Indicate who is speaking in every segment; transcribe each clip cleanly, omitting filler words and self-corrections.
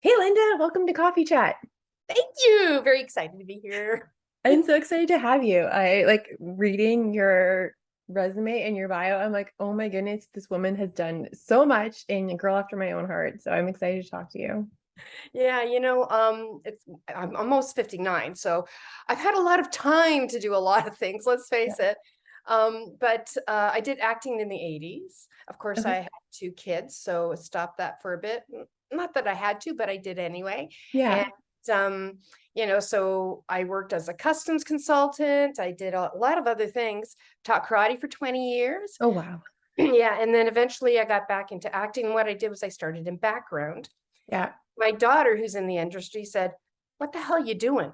Speaker 1: Hey Linda, welcome to Coffee Chat.
Speaker 2: Thank you. Very excited to be here.
Speaker 1: I'm so excited to have you. I like reading your resume and your bio. I'm like, oh my goodness, this woman has done so much and a girl after my own heart. So I'm excited to talk to you.
Speaker 2: Yeah, I'm almost 59, so I've had a lot of time to do a lot of things, let's
Speaker 1: Yeah.
Speaker 2: face it. But I did acting in the 80s. Of course, I
Speaker 1: Okay.
Speaker 2: had two kids, so stopped that for a bit. Not that I had to, but I did anyway. And
Speaker 1: Yeah.
Speaker 2: um, so I worked as a customs consultant. I did a lot of other things, taught karate for 20 years.
Speaker 1: Oh wow.
Speaker 2: Yeah, and then eventually I got back into acting. What I did was I started in background.
Speaker 1: Yeah.
Speaker 2: My daughter, who's in the industry, said, "What the hell are you doing?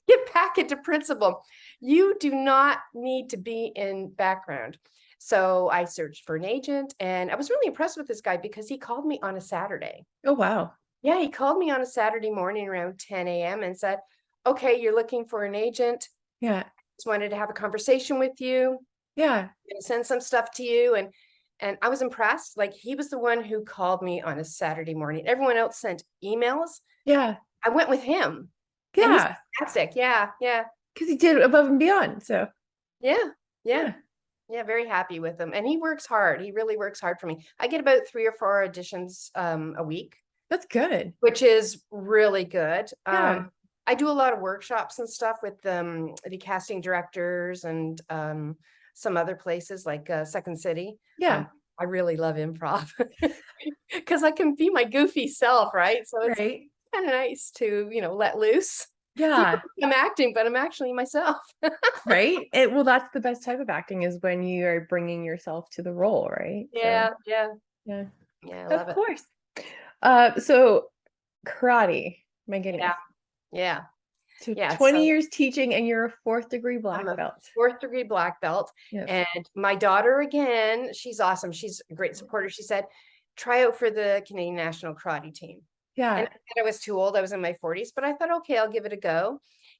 Speaker 2: Get back into principal. You do not need to be in background." So I searched for an agent, and I was really impressed with this guy because he called me on a Saturday.
Speaker 1: Oh wow.
Speaker 2: Yeah, he called me on a Saturday morning around 10 a.m. and said, "Okay, you're looking for an agent.
Speaker 1: Yeah.
Speaker 2: Just wanted to have a conversation with you.
Speaker 1: Yeah.
Speaker 2: Gonna send some stuff to you." And I was impressed. Like, he was the one who called me on a Saturday morning. Everyone else sent emails.
Speaker 1: Yeah.
Speaker 2: I went with him, and he's
Speaker 1: Yeah.
Speaker 2: fantastic. Yeah, yeah,
Speaker 1: Because he did above and beyond. So
Speaker 2: yeah, yeah,
Speaker 1: yeah,
Speaker 2: yeah. Very happy with him, and he works hard. He really works hard for me. I get about 3 or 4 auditions a week,
Speaker 1: that's good.
Speaker 2: which is really good.
Speaker 1: Yeah.
Speaker 2: I do a lot of workshops and stuff with the casting directors and some other places like Second City.
Speaker 1: Yeah.
Speaker 2: I really love improv because I can be my goofy self, right? So it's
Speaker 1: Right.
Speaker 2: kind of nice to, let loose. People
Speaker 1: Yeah.
Speaker 2: think I'm acting, but I'm actually myself.
Speaker 1: Right. Well, that's the best type of acting is when you are bringing yourself to the role, right? So
Speaker 2: Yeah, yeah,
Speaker 1: yeah.
Speaker 2: yeah, I
Speaker 1: Of
Speaker 2: love it.
Speaker 1: course. So karate, my
Speaker 2: Yeah,
Speaker 1: goodness.
Speaker 2: yeah,
Speaker 1: So
Speaker 2: yeah.
Speaker 1: 20
Speaker 2: So
Speaker 1: years teaching and you're a fourth degree
Speaker 2: I'm
Speaker 1: black
Speaker 2: a
Speaker 1: belt.
Speaker 2: fourth degree black belt.
Speaker 1: Yes.
Speaker 2: And my daughter, again, she's awesome. She's a great supporter. She said, try out for the Canadian national karate team. And
Speaker 1: Yeah.
Speaker 2: I thought I was too old. I was in my 40s, but I thought, okay, I'll give it a go.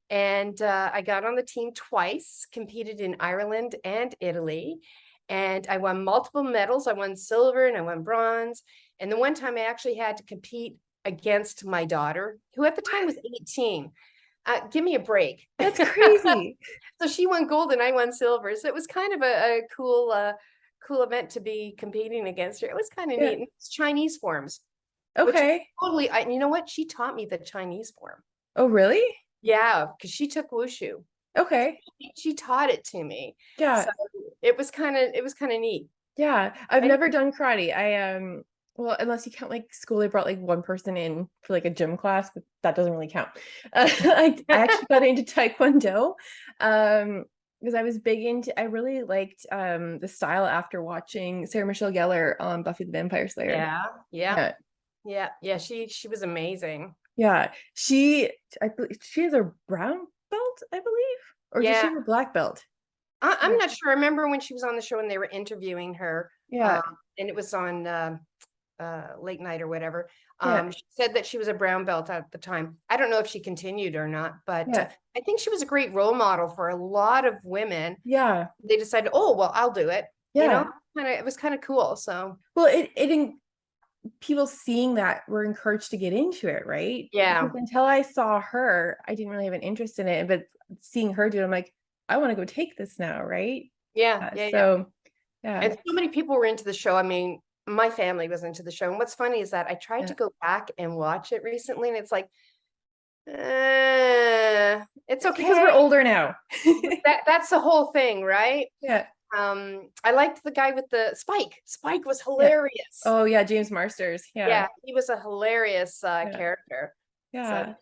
Speaker 2: And I got on the team twice, competed in Ireland and Italy. And I won multiple medals. I won silver and I won bronze. And the one time I actually had to compete against my daughter, who at the time was 18. Give me a break.
Speaker 1: That's crazy.
Speaker 2: So she won gold and I won silver. So it was kind of a cool event to be competing against her. It was kind of
Speaker 1: Yeah.
Speaker 2: neat. And it's Chinese forms, which
Speaker 1: Okay.
Speaker 2: totally, you know what? She taught me the Chinese form.
Speaker 1: Oh, really?
Speaker 2: Yeah, because she took wushu.
Speaker 1: Okay.
Speaker 2: She taught it to me. So
Speaker 1: Yeah.
Speaker 2: it was kind of neat.
Speaker 1: Yeah. I've
Speaker 2: I,
Speaker 1: never done karate. Well, unless you count like school, they brought like one person in for like a gym class, but that doesn't really count. I actually got into Taekwondo. Because I was big into, I really liked the style after watching Sarah Michelle Gellar on Buffy the Vampire Slayer.
Speaker 2: yeah, yeah,
Speaker 1: Yeah.
Speaker 2: yeah, yeah. She was amazing.
Speaker 1: Yeah, I believe she has a brown belt, I believe, or does she
Speaker 2: Yeah,
Speaker 1: have a black belt?
Speaker 2: I'm
Speaker 1: Yeah,
Speaker 2: not sure. I remember when she was on the show and they were interviewing her,
Speaker 1: yeah,
Speaker 2: and it was on late night or whatever.
Speaker 1: yeah,
Speaker 2: She said that she was a brown belt at the time. I don't know if she continued or not, but
Speaker 1: yeah,
Speaker 2: I think she was a great role model for a lot of women.
Speaker 1: yeah,
Speaker 2: They decided, oh, well, I'll do it.
Speaker 1: yeah.
Speaker 2: It was kind of cool. So
Speaker 1: Well, people seeing that were encouraged to get into it, right? Because
Speaker 2: yeah,
Speaker 1: until I saw her, I didn't really have an interest in it. But seeing her do it, I'm like, I want to go take this now, right?
Speaker 2: yeah, yeah, yeah.
Speaker 1: So, yeah,
Speaker 2: And so many people were into the show. I mean, my family was into the show. And what's funny is that I tried to
Speaker 1: yeah.
Speaker 2: go back and watch it recently, and it's like, it's
Speaker 1: It's because we're
Speaker 2: okay.
Speaker 1: older now.
Speaker 2: That's the whole thing, right?
Speaker 1: Yeah,
Speaker 2: I liked the guy with the Spike. Spike was
Speaker 1: yeah.
Speaker 2: hilarious.
Speaker 1: Oh yeah, James Marsters. Yeah,
Speaker 2: Yeah, he was a hilarious
Speaker 1: yeah,
Speaker 2: character. So
Speaker 1: yeah.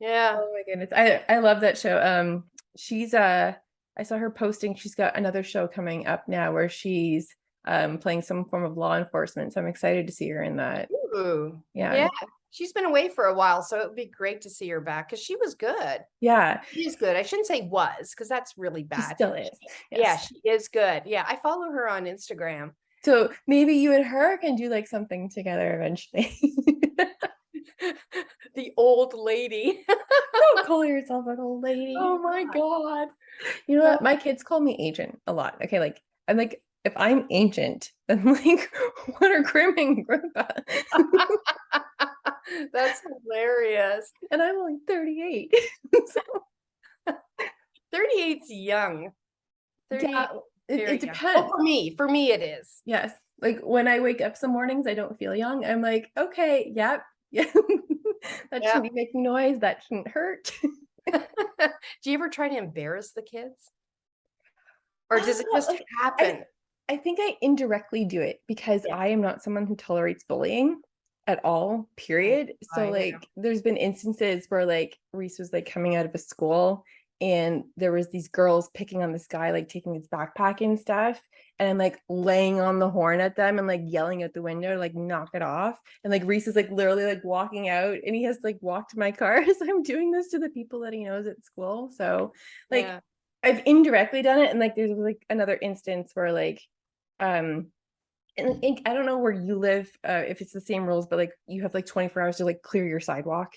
Speaker 2: yeah.
Speaker 1: Oh my goodness. I love that show. She's I saw her posting she's got another show coming up now where she's playing some form of law enforcement. So I'm excited to see her in that.
Speaker 2: Ooh,
Speaker 1: Yeah.
Speaker 2: yeah. She's been away for a while, so it would be great to see her back because she was good.
Speaker 1: Yeah.
Speaker 2: She is good. I shouldn't say was because that's really
Speaker 1: She
Speaker 2: bad.
Speaker 1: still is.
Speaker 2: Yeah,
Speaker 1: Yes.
Speaker 2: she is good. Yeah, I follow her on Instagram.
Speaker 1: So maybe you and her can do like something together eventually.
Speaker 2: The old lady.
Speaker 1: Don't call yourself an old lady.
Speaker 2: Oh my God.
Speaker 1: You know
Speaker 2: Uh,
Speaker 1: what? My kids call me agent a lot. Okay, like I'm like if I'm ancient, then like what are grandma and grandpa?
Speaker 2: That's hilarious.
Speaker 1: And I'm only 38. So,
Speaker 2: 38's young. 38,
Speaker 1: yeah, it
Speaker 2: very young. Well,
Speaker 1: depends.
Speaker 2: for me it is.
Speaker 1: Yes. Like when I wake up some mornings, I don't feel young. I'm like, okay, yep. Yeah. That
Speaker 2: Yeah.
Speaker 1: shouldn't be making noise. That shouldn't hurt.
Speaker 2: Do you ever try to embarrass the kids? Or does it just
Speaker 1: Okay,
Speaker 2: happen?
Speaker 1: I think I indirectly do it because
Speaker 2: Yeah.
Speaker 1: I am not someone who tolerates bullying at all,
Speaker 2: Oh,
Speaker 1: period. So
Speaker 2: I know.
Speaker 1: like there's been instances where like Reese was like coming out of a school and there was these girls picking on this guy, like taking his backpack and stuff. And I'm like laying on the horn at them and like yelling out the window, like knock it off. And like Reese is like literally like walking out and he has to like walk to my car as I'm doing this to the people that he knows at school. So like
Speaker 2: Yeah.
Speaker 1: I've indirectly done it. And like there's like another instance where like and I don't know where you live, if it's the same rules, but like you have like 24 hours to like clear your sidewalk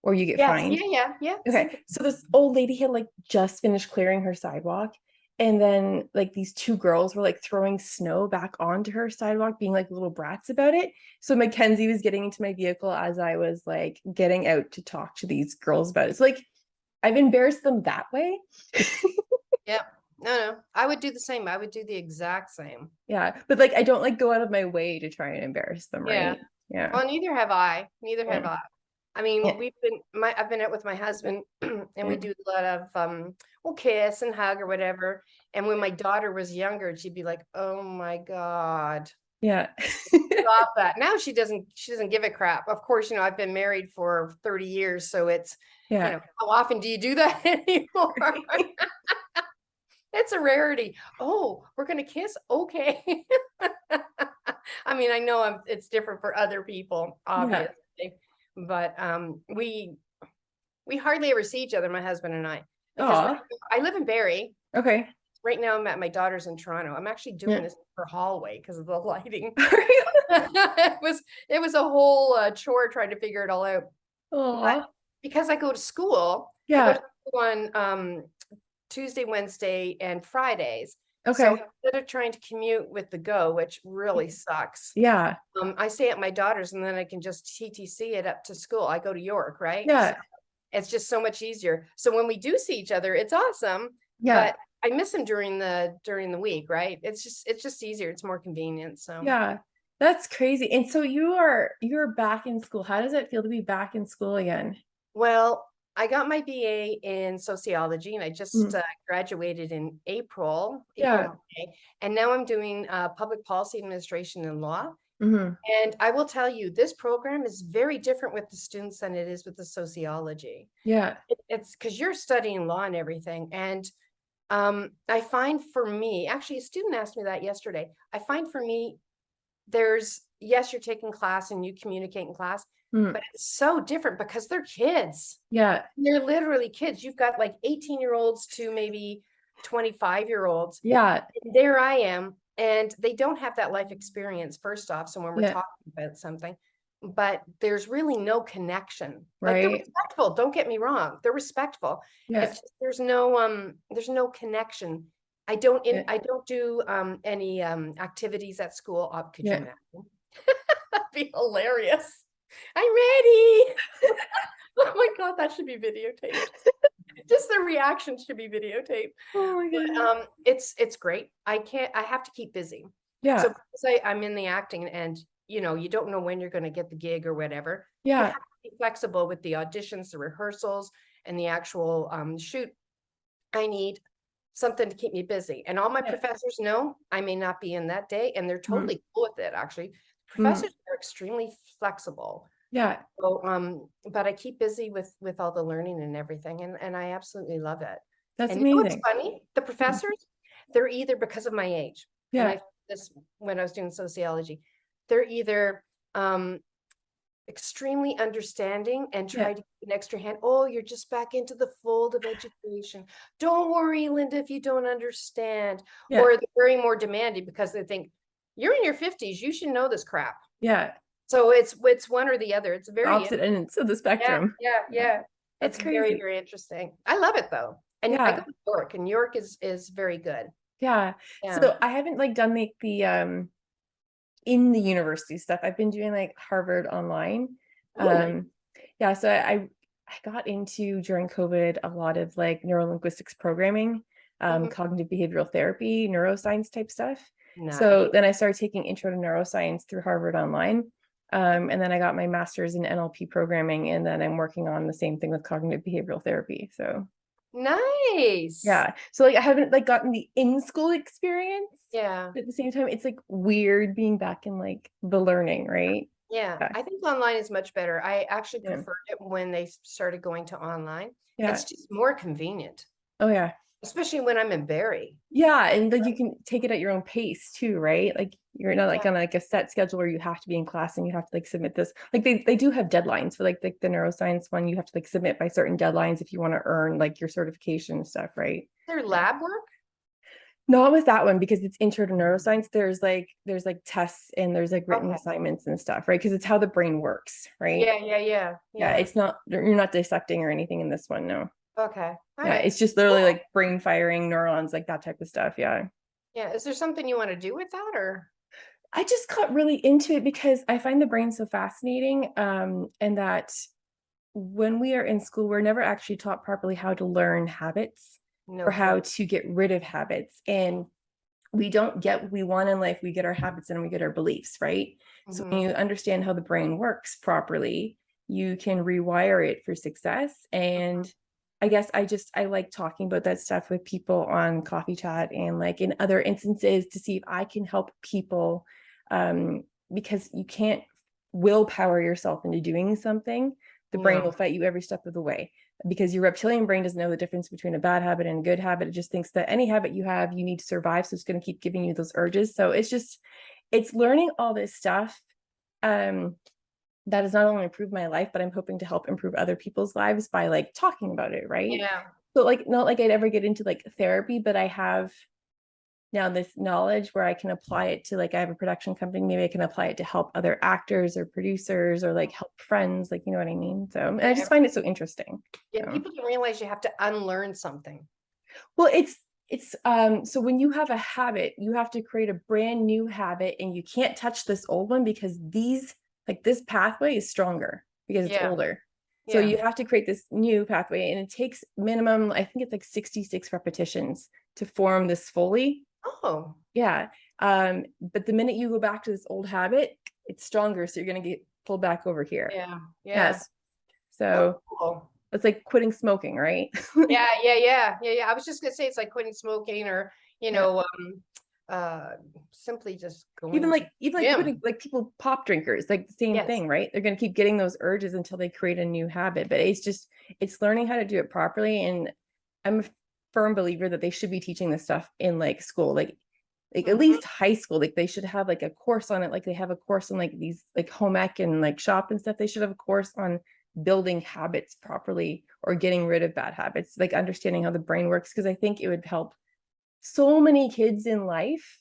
Speaker 1: or you get
Speaker 2: Yes.
Speaker 1: fined.
Speaker 2: Yeah. Same
Speaker 1: Okay.
Speaker 2: thing.
Speaker 1: So this old lady had like just finished clearing her sidewalk. And then like these two girls were like throwing snow back onto her sidewalk, being like little brats about it. So Mackenzie was getting into my vehicle as I was like getting out to talk to these girls about it. So like I've embarrassed them that way.
Speaker 2: Yeah. No. I would do the same. I would do the exact same.
Speaker 1: Yeah. But like I don't like go out of my way to try and embarrass them,
Speaker 2: Yeah.
Speaker 1: right? Yeah.
Speaker 2: Well, neither have I. Neither have
Speaker 1: Yeah.
Speaker 2: I. I mean,
Speaker 1: Yeah.
Speaker 2: I've been out with my husband and we
Speaker 1: Yeah.
Speaker 2: do a lot of we'll kiss and hug or whatever. And when my daughter was younger, she'd be like, "Oh my God,
Speaker 1: Yeah.
Speaker 2: stop that." Now she doesn't give a crap. Of course, I've been married for 30 years, so it's,
Speaker 1: Yeah.
Speaker 2: how often do you do that anymore? It's a rarity. Oh, we're gonna kiss? Okay. I mean, I know it's different for other people,
Speaker 1: Yeah.
Speaker 2: obviously, but we hardly ever see each other, my husband and I, because
Speaker 1: Oh,
Speaker 2: I live in Barrie.
Speaker 1: okay.
Speaker 2: Right now, I'm at my daughter's in Toronto. I'm actually doing
Speaker 1: Yeah.
Speaker 2: this for hallway because of the lighting. It was a whole chore trying to figure it all out. But
Speaker 1: Oh,
Speaker 2: because I go to school, I go to
Speaker 1: yeah.
Speaker 2: school on Tuesday, Wednesday, and Fridays. So
Speaker 1: Okay.
Speaker 2: instead of trying to commute with the go, which really sucks,
Speaker 1: Yeah.
Speaker 2: I stay at my daughter's and then I can just TTC it up to school. I go to York, right? So
Speaker 1: Yeah.
Speaker 2: it's just so much easier. So when we do see each other, it's awesome.
Speaker 1: Yeah.
Speaker 2: But I miss him during the week, right? It's just easier. It's more convenient. So
Speaker 1: Yeah. That's crazy. And so you're back in school. How does it feel to be back in school again?
Speaker 2: well, I got my BA in sociology and I just
Speaker 1: Mm.
Speaker 2: graduated in April,
Speaker 1: Yeah.
Speaker 2: May, and now I'm doing public policy administration and law.
Speaker 1: Hmm.
Speaker 2: And I will tell you, this program is very different with the students than it is with the sociology.
Speaker 1: Yeah.
Speaker 2: It's because you're studying law and everything. And I find for me, actually, a student asked me that yesterday. I find for me, yes, you're taking class and you communicate in class,
Speaker 1: Mm.
Speaker 2: but it's so different because they're kids.
Speaker 1: Yeah.
Speaker 2: They're literally kids. You've got like 18-year-olds to maybe 25-year-olds.
Speaker 1: Yeah.
Speaker 2: And there I am. And they don't have that life experience, first off. So when we're
Speaker 1: Yeah.
Speaker 2: talking about something, but there's really no connection. Like they're
Speaker 1: Right.
Speaker 2: respectful, don't get me wrong. They're respectful.
Speaker 1: Yeah.
Speaker 2: It's just there's no connection.
Speaker 1: Yeah.
Speaker 2: I don't do any activities at school. Could you
Speaker 1: Yeah.
Speaker 2: imagine? That'd be hilarious. I'm ready. Oh my God, that should be videotaped. Just the reaction should be videotaped.
Speaker 1: Oh my
Speaker 2: But
Speaker 1: goodness.
Speaker 2: it's great. I have to keep busy. So
Speaker 1: Yeah.
Speaker 2: because I'm in the acting and you don't know when you're going to get the gig or whatever. You have
Speaker 1: Yeah.
Speaker 2: to be flexible with the auditions, the rehearsals, and the actual shoot. I need something to keep me busy. And all my
Speaker 1: Yeah.
Speaker 2: professors know I may not be in that day, and they're
Speaker 1: Mm.
Speaker 2: totally cool with it, actually.
Speaker 1: Mm.
Speaker 2: Professors are extremely flexible.
Speaker 1: Yeah.
Speaker 2: So, but I keep busy with all the learning and everything, and I absolutely love it.
Speaker 1: That's
Speaker 2: And what's
Speaker 1: amazing.
Speaker 2: funny? The
Speaker 1: Mm.
Speaker 2: professors, they're either because of my age, and I
Speaker 1: Yeah.
Speaker 2: found this when I was doing sociology, they're either extremely understanding and
Speaker 1: Yeah.
Speaker 2: try to give an extra hand. Oh, you're just back into the fold of education. Don't worry, Linda, if you don't understand.
Speaker 1: Yeah.
Speaker 2: Or they're very more demanding because they think you're in your 50s, you should know this crap.
Speaker 1: Yeah.
Speaker 2: So it's one or the other. It's very
Speaker 1: Opposite ends of the
Speaker 2: yeah,
Speaker 1: spectrum. Yeah.
Speaker 2: yeah.
Speaker 1: That's
Speaker 2: It's very,
Speaker 1: crazy.
Speaker 2: very interesting. I love it though. And I go
Speaker 1: Yeah.
Speaker 2: to York, and York is very good.
Speaker 1: Yeah.
Speaker 2: Yeah.
Speaker 1: So I haven't like done like the in the university stuff. I've been doing like Harvard online.
Speaker 2: Oh, nice.
Speaker 1: Yeah, so I got into during COVID a lot of like neurolinguistics programming,
Speaker 2: Mhm.
Speaker 1: cognitive behavioral therapy, neuroscience type stuff.
Speaker 2: Nice.
Speaker 1: So then I started taking intro to neuroscience through Harvard Online. And then I got my master's in NLP programming, and then I'm working on the same thing with cognitive behavioral therapy. So
Speaker 2: Nice.
Speaker 1: yeah, so like I haven't like gotten the in-school experience,
Speaker 2: Yeah.
Speaker 1: but at the same time, it's like weird being back in like the learning, right?
Speaker 2: Yeah.
Speaker 1: Yeah,
Speaker 2: I think online is much better. I actually
Speaker 1: yeah,
Speaker 2: preferred it when they started going to online.
Speaker 1: yeah.
Speaker 2: It's just more convenient,
Speaker 1: Oh yeah.
Speaker 2: especially when I'm in Barrie.
Speaker 1: Yeah, and like you can take it at your own pace too, right? Like you're not
Speaker 2: Yeah.
Speaker 1: like on like a set schedule where you have to be in class and you have to like submit this. Like they do have deadlines for like the neuroscience one. You have to like submit by certain deadlines if you want to earn like your certification and stuff, right?
Speaker 2: Their lab work?
Speaker 1: Not with that one because it's intro to neuroscience. There's like tests and there's like written
Speaker 2: Okay.
Speaker 1: assignments and stuff, right? Because it's how the brain works, right?
Speaker 2: Yeah, yeah, yeah,
Speaker 1: Yeah,
Speaker 2: yeah.
Speaker 1: it's not you're not dissecting or anything in this one, no.
Speaker 2: Okay. All
Speaker 1: Yeah,
Speaker 2: right.
Speaker 1: it's just literally
Speaker 2: Cool.
Speaker 1: like brain firing neurons, like that type of stuff. Yeah.
Speaker 2: Yeah. Is there something you want to do with that or?
Speaker 1: I just got really into it because I find the brain so fascinating. And that when we are in school, we're never actually taught properly how to learn habits
Speaker 2: No
Speaker 1: or how
Speaker 2: kidding.
Speaker 1: to get rid of habits. And we don't get what we want in life. We get our habits and we get our beliefs, right? So when
Speaker 2: Hmm.
Speaker 1: you understand how the brain works properly, you can rewire it for success. And I guess I like talking about that stuff with people on coffee chat and like in other instances to see if I can help people, because you can't willpower yourself into doing something. The brain will
Speaker 2: No.
Speaker 1: fight you every step of the way because your reptilian brain doesn't know the difference between a bad habit and a good habit. It just thinks that any habit you have, you need to survive. So it's going to keep giving you those urges. So it's learning all this stuff, um, that has not only improved my life, but I'm hoping to help improve other people's lives by like talking about it, right?
Speaker 2: Yeah.
Speaker 1: So like not like I'd ever get into like therapy, but I have now this knowledge where I can apply it to like I have a production company, maybe I can apply it to help other actors or producers or like help friends, like you know what I mean? So and I just
Speaker 2: Yeah.
Speaker 1: find it so interesting.
Speaker 2: Yeah.
Speaker 1: So
Speaker 2: People don't realize you have to unlearn something.
Speaker 1: well, it's so when you have a habit, you have to create a brand new habit and you can't touch this old one because these like this pathway is stronger because it's
Speaker 2: Yeah.
Speaker 1: older. So
Speaker 2: Yeah.
Speaker 1: you have to create this new pathway and it takes minimum, I think it's like 66 repetitions to form this fully.
Speaker 2: Oh,
Speaker 1: Yeah. But the minute you go back to this old habit, it's stronger. So you're gonna get pulled back over here.
Speaker 2: yeah. Yeah.
Speaker 1: Yes.
Speaker 2: Oh,
Speaker 1: So
Speaker 2: cool.
Speaker 1: it's like quitting smoking, right?
Speaker 2: Yeah, yeah, yeah, yeah, yeah. I was just gonna say it's like quitting smoking or, you
Speaker 1: Yeah.
Speaker 2: know, uh, simply just
Speaker 1: even
Speaker 2: going to
Speaker 1: like even like
Speaker 2: gym.
Speaker 1: quitting like people pop drinkers, like the same
Speaker 2: Yes.
Speaker 1: thing, right? They're going to keep getting those urges until they create a new habit, but it's learning how to do it properly. And I'm a firm believer that they should be teaching this stuff in like school, like at
Speaker 2: Hmm.
Speaker 1: least high school. Like they should have like a course on it, like they have a course on like these like home ec and like shop and stuff. They should have a course on building habits properly or getting rid of bad habits, like understanding how the brain works, because I think it would help so many kids in life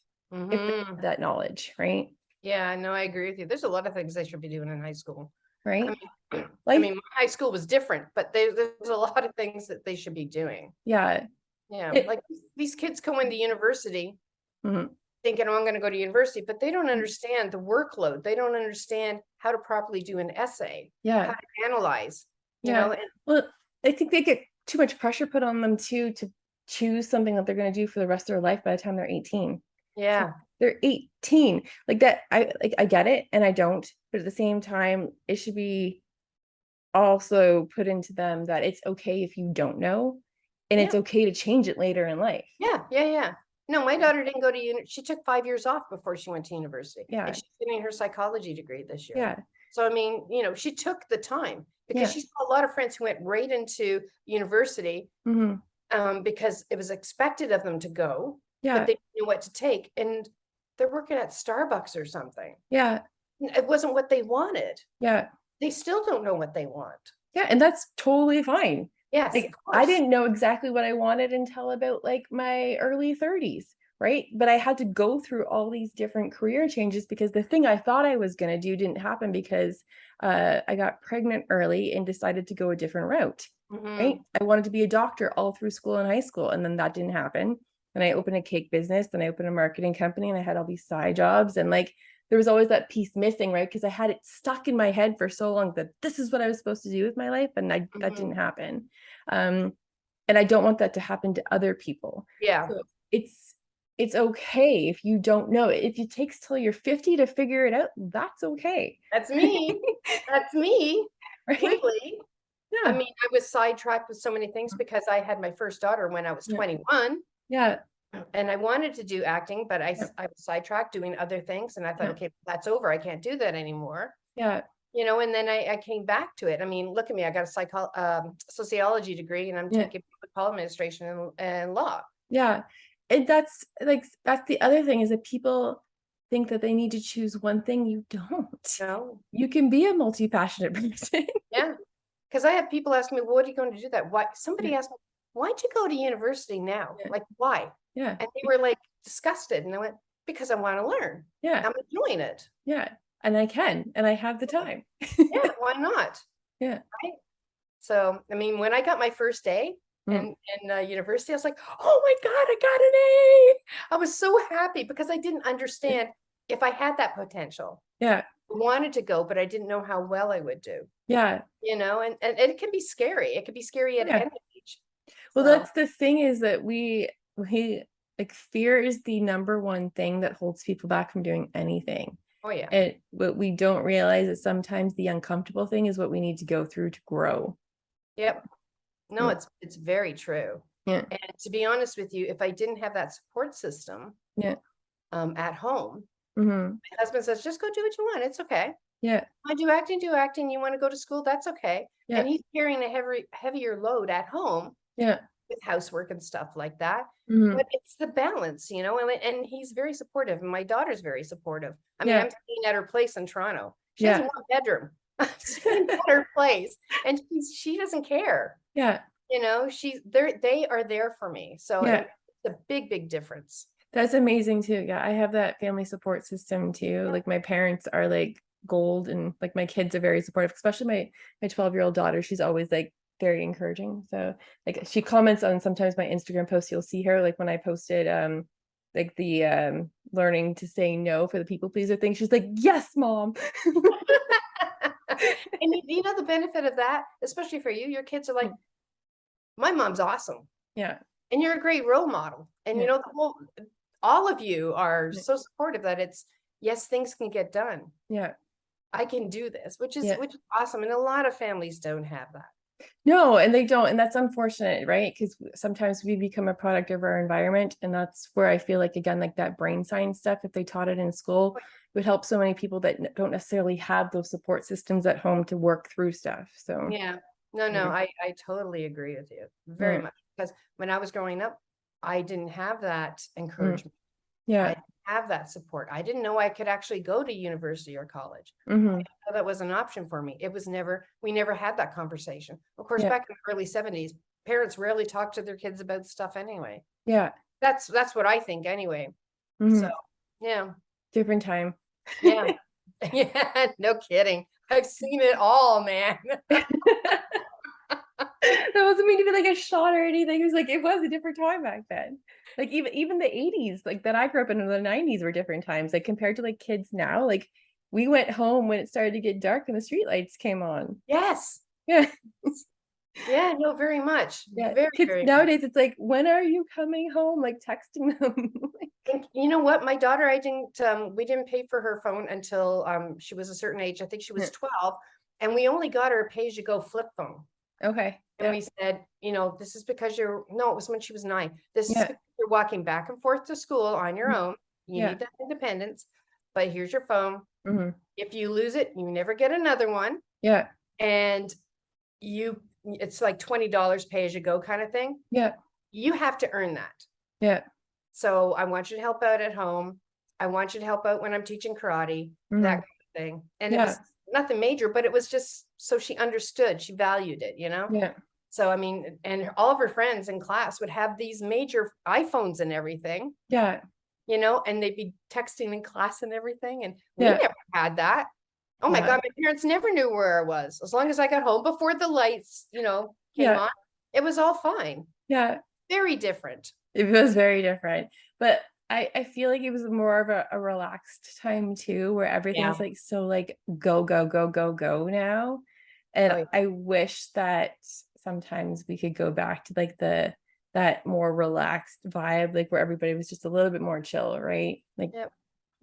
Speaker 1: if they
Speaker 2: Hmm.
Speaker 1: had that knowledge, right?
Speaker 2: Yeah, no, I agree with you. There's a lot of things they should be doing in high school. I
Speaker 1: Right?
Speaker 2: mean, I
Speaker 1: Life,
Speaker 2: mean, my high school was different, but there's a lot of things that they should be doing.
Speaker 1: yeah.
Speaker 2: Yeah,
Speaker 1: It,
Speaker 2: like these kids go into university
Speaker 1: mhm,
Speaker 2: thinking, oh, I'm going to go to university, but they don't
Speaker 1: mhm.
Speaker 2: understand the workload. They don't understand how to properly do an essay, how
Speaker 1: Yeah,
Speaker 2: to analyze, you
Speaker 1: yeah.
Speaker 2: know, and
Speaker 1: Well, I think they get too much pressure put on them too to choose something that they're going to do for the rest of their life by the time they're 18. It's like
Speaker 2: yeah,
Speaker 1: they're 18. Like that, I get it and I don't, but at the same time, it should be also put into them that it's okay if you don't know and
Speaker 2: yeah,
Speaker 1: it's okay to change it later in life.
Speaker 2: yeah, yeah, yeah. No, my daughter didn't go to uni. She took 5 years off before she went to university, and
Speaker 1: Yeah,
Speaker 2: she's getting her psychology degree this year.
Speaker 1: yeah,
Speaker 2: So, I mean, you know, she took the time because
Speaker 1: yeah,
Speaker 2: she saw a lot of friends who went right into university
Speaker 1: hmm,
Speaker 2: because it was expected of them to go, but
Speaker 1: yeah,
Speaker 2: they didn't know what to take, and they're working at Starbucks or something.
Speaker 1: yeah,
Speaker 2: It wasn't what they wanted.
Speaker 1: yeah.
Speaker 2: They still don't know what they want.
Speaker 1: Yeah, and that's totally fine.
Speaker 2: Yes, of
Speaker 1: Like I
Speaker 2: course.
Speaker 1: didn't know exactly what I wanted until about like my early 30s, right? But I had to go through all these different career changes because the thing I thought I was going to do didn't happen because I got pregnant early and decided to go a different route, right?
Speaker 2: Hmm.
Speaker 1: I wanted to be a doctor all through school and high school, and then that didn't happen. And I opened a cake business, then I opened a marketing company, and I had all these side jobs, and like there was always that piece missing, right? Because I had it stuck in my head for so long that this is what I was supposed to do with my life, and that didn't happen. And I don't want that to happen to other people.
Speaker 2: Yeah,
Speaker 1: So it's okay if you don't know it. If it takes till you're 50 to figure it out, that's okay.
Speaker 2: that's me. That's me.
Speaker 1: Right?
Speaker 2: Really. I
Speaker 1: Yeah.
Speaker 2: mean, I was sidetracked with so many things because I had my first daughter when I was
Speaker 1: Yeah.
Speaker 2: 21,
Speaker 1: Yeah.
Speaker 2: and I wanted to do acting, but
Speaker 1: Yeah.
Speaker 2: I was sidetracked doing other things, and I thought,
Speaker 1: Yeah.
Speaker 2: okay, that's over. I can't do that anymore.
Speaker 1: Yeah.
Speaker 2: And then I came back to it. I mean, look at me. I got a sociology degree, and I'm
Speaker 1: Yeah.
Speaker 2: taking public policy administration and law.
Speaker 1: Yeah. And that's the other thing, is that people think that they need to choose one thing. You don't.
Speaker 2: No,
Speaker 1: You can be a multi-passionate person.
Speaker 2: yeah. Because I have people ask me, well, what are you going to do that? Why?
Speaker 1: Yeah.
Speaker 2: Somebody asked me, why'd you go to university now?
Speaker 1: Yeah.
Speaker 2: Like, why?
Speaker 1: Yeah.
Speaker 2: And they were like disgusted. And I went, because I want to learn.
Speaker 1: Yeah.
Speaker 2: I'm enjoying it.
Speaker 1: Yeah. And I can, and I have the time.
Speaker 2: Yeah, why not?
Speaker 1: Yeah.
Speaker 2: Right. So, I mean, when I got my first A
Speaker 1: Mm.
Speaker 2: in university, I was like, oh my God, I got an A. I was so happy because I didn't understand if I had that potential.
Speaker 1: Yeah.
Speaker 2: I wanted to go, but I didn't know how well I would do.
Speaker 1: Yeah.
Speaker 2: And it can be scary. It can be scary at
Speaker 1: Yeah.
Speaker 2: any age.
Speaker 1: Well,
Speaker 2: So,
Speaker 1: that's the thing, is that we like, fear is the number one thing that holds people back from doing anything.
Speaker 2: oh yeah.
Speaker 1: And what we don't realize is sometimes the uncomfortable thing is what we need to go through to grow.
Speaker 2: Yep. No,
Speaker 1: Yeah.
Speaker 2: it's very true.
Speaker 1: Yeah.
Speaker 2: And to be honest with you, if I didn't have that support system
Speaker 1: Yeah.
Speaker 2: at home,
Speaker 1: Mm-hmm.
Speaker 2: my husband says, just go do what you want. It's okay.
Speaker 1: Yeah.
Speaker 2: I do acting, do acting. You want to go to school? That's okay.
Speaker 1: Yeah.
Speaker 2: And he's carrying a heavier load at home
Speaker 1: Yeah.
Speaker 2: with housework and stuff like that.
Speaker 1: Mm-hmm.
Speaker 2: But it's the balance, and he's very supportive. And my daughter's very supportive. I mean,
Speaker 1: Yeah.
Speaker 2: I'm staying at her place in Toronto. She
Speaker 1: Yeah.
Speaker 2: has one bedroom. I'm staying at her place, and she doesn't care.
Speaker 1: Yeah.
Speaker 2: They are there for me. So
Speaker 1: Yeah.
Speaker 2: it's a big, big difference.
Speaker 1: That's amazing too. Yeah, I have that family support system too. Like, my parents are like gold, and like my kids are very supportive, especially my 12-year-old daughter. She's always like very encouraging. So like, she comments on sometimes my Instagram posts. You'll see her, like, when I posted like the learning to say no for the people pleaser thing. She's like, yes, mom.
Speaker 2: And the benefit of that, especially for you, your kids are like, my mom's awesome.
Speaker 1: Yeah.
Speaker 2: And you're a great role model. And
Speaker 1: Yeah.
Speaker 2: all of you are
Speaker 1: Yeah.
Speaker 2: so supportive that yes, things can get done.
Speaker 1: Yeah.
Speaker 2: I can do this, which is
Speaker 1: Yeah.
Speaker 2: awesome. And a lot of families don't have that.
Speaker 1: No, and they don't. And that's unfortunate, right? Because sometimes we become a product of our environment. And that's where I feel like, again, like that brain science stuff, if they taught it in school, it would help so many people that don't necessarily have those support systems at home to work through stuff. So
Speaker 2: Yeah. No,
Speaker 1: Yeah.
Speaker 2: I totally agree with you very
Speaker 1: Yeah.
Speaker 2: much. Because when I was growing up, I didn't have that encouragement. I
Speaker 1: Yeah.
Speaker 2: didn't have that support. I didn't know I could actually go to university or college.
Speaker 1: Mm-hmm.
Speaker 2: So that was an option for me. We never had that conversation. Of course,
Speaker 1: Yeah.
Speaker 2: back in the early 70s, parents rarely talked to their kids about stuff anyway.
Speaker 1: Yeah.
Speaker 2: That's what I think anyway.
Speaker 1: Mhm.
Speaker 2: So, yeah.
Speaker 1: Different time.
Speaker 2: Yeah. Yeah, no kidding. I've seen it all, man.
Speaker 1: That wasn't mean to be like a shot or anything. It was like, it was a different time back then. Like, even the 80s, like, that I grew up in, the 90s were different times. Like, compared to like kids now, like, we went home when it started to get dark and the streetlights came on.
Speaker 2: Yes.
Speaker 1: Yeah.
Speaker 2: Yeah, no, very much.
Speaker 1: Yeah.
Speaker 2: Very,
Speaker 1: Kids
Speaker 2: very much.
Speaker 1: nowadays, it's like, when are you coming home? Like, texting them.
Speaker 2: And you know what? My daughter, we didn't pay for her phone until she was a certain age. I think she was
Speaker 1: Yeah.
Speaker 2: 12. And we only got her a pay-as-you-go flip phone.
Speaker 1: Okay.
Speaker 2: And
Speaker 1: Yeah.
Speaker 2: we said, this is because it was when she was 9. This is
Speaker 1: Yeah.
Speaker 2: because you're walking back and forth to school on your
Speaker 1: Mhm.
Speaker 2: own. You
Speaker 1: Yeah.
Speaker 2: need that independence, but here's your phone.
Speaker 1: Mhm.
Speaker 2: If you lose it, you never get another one.
Speaker 1: Yeah.
Speaker 2: And it's like $20 pay as you go kind of thing.
Speaker 1: Yeah.
Speaker 2: You have to earn that.
Speaker 1: Yeah.
Speaker 2: So I want you to help out at home. I want you to help out when I'm teaching karate,
Speaker 1: Mhm.
Speaker 2: that kind of thing. And it
Speaker 1: Yeah.
Speaker 2: was nothing major, but it was just so she understood, she valued it,
Speaker 1: Yeah.
Speaker 2: So, I mean, and all of her friends in class would have these major iPhones and everything,
Speaker 1: Yeah.
Speaker 2: and they'd be texting in class and everything. And we
Speaker 1: Yeah.
Speaker 2: never had that. Oh my
Speaker 1: Yeah.
Speaker 2: God, my parents never knew where I was. As long as I got home before the lights, came
Speaker 1: Yeah.
Speaker 2: on, it was all fine.
Speaker 1: Yeah.
Speaker 2: Very different.
Speaker 1: It was very different. But I feel like it was more of a relaxed time too, where
Speaker 2: Yeah.
Speaker 1: everything's like so like go, go, go, go, go now. And
Speaker 2: Oh, yeah.
Speaker 1: I wish that sometimes we could go back to like that more relaxed vibe, like where everybody was just a little bit more chill, right? Like,
Speaker 2: Yep.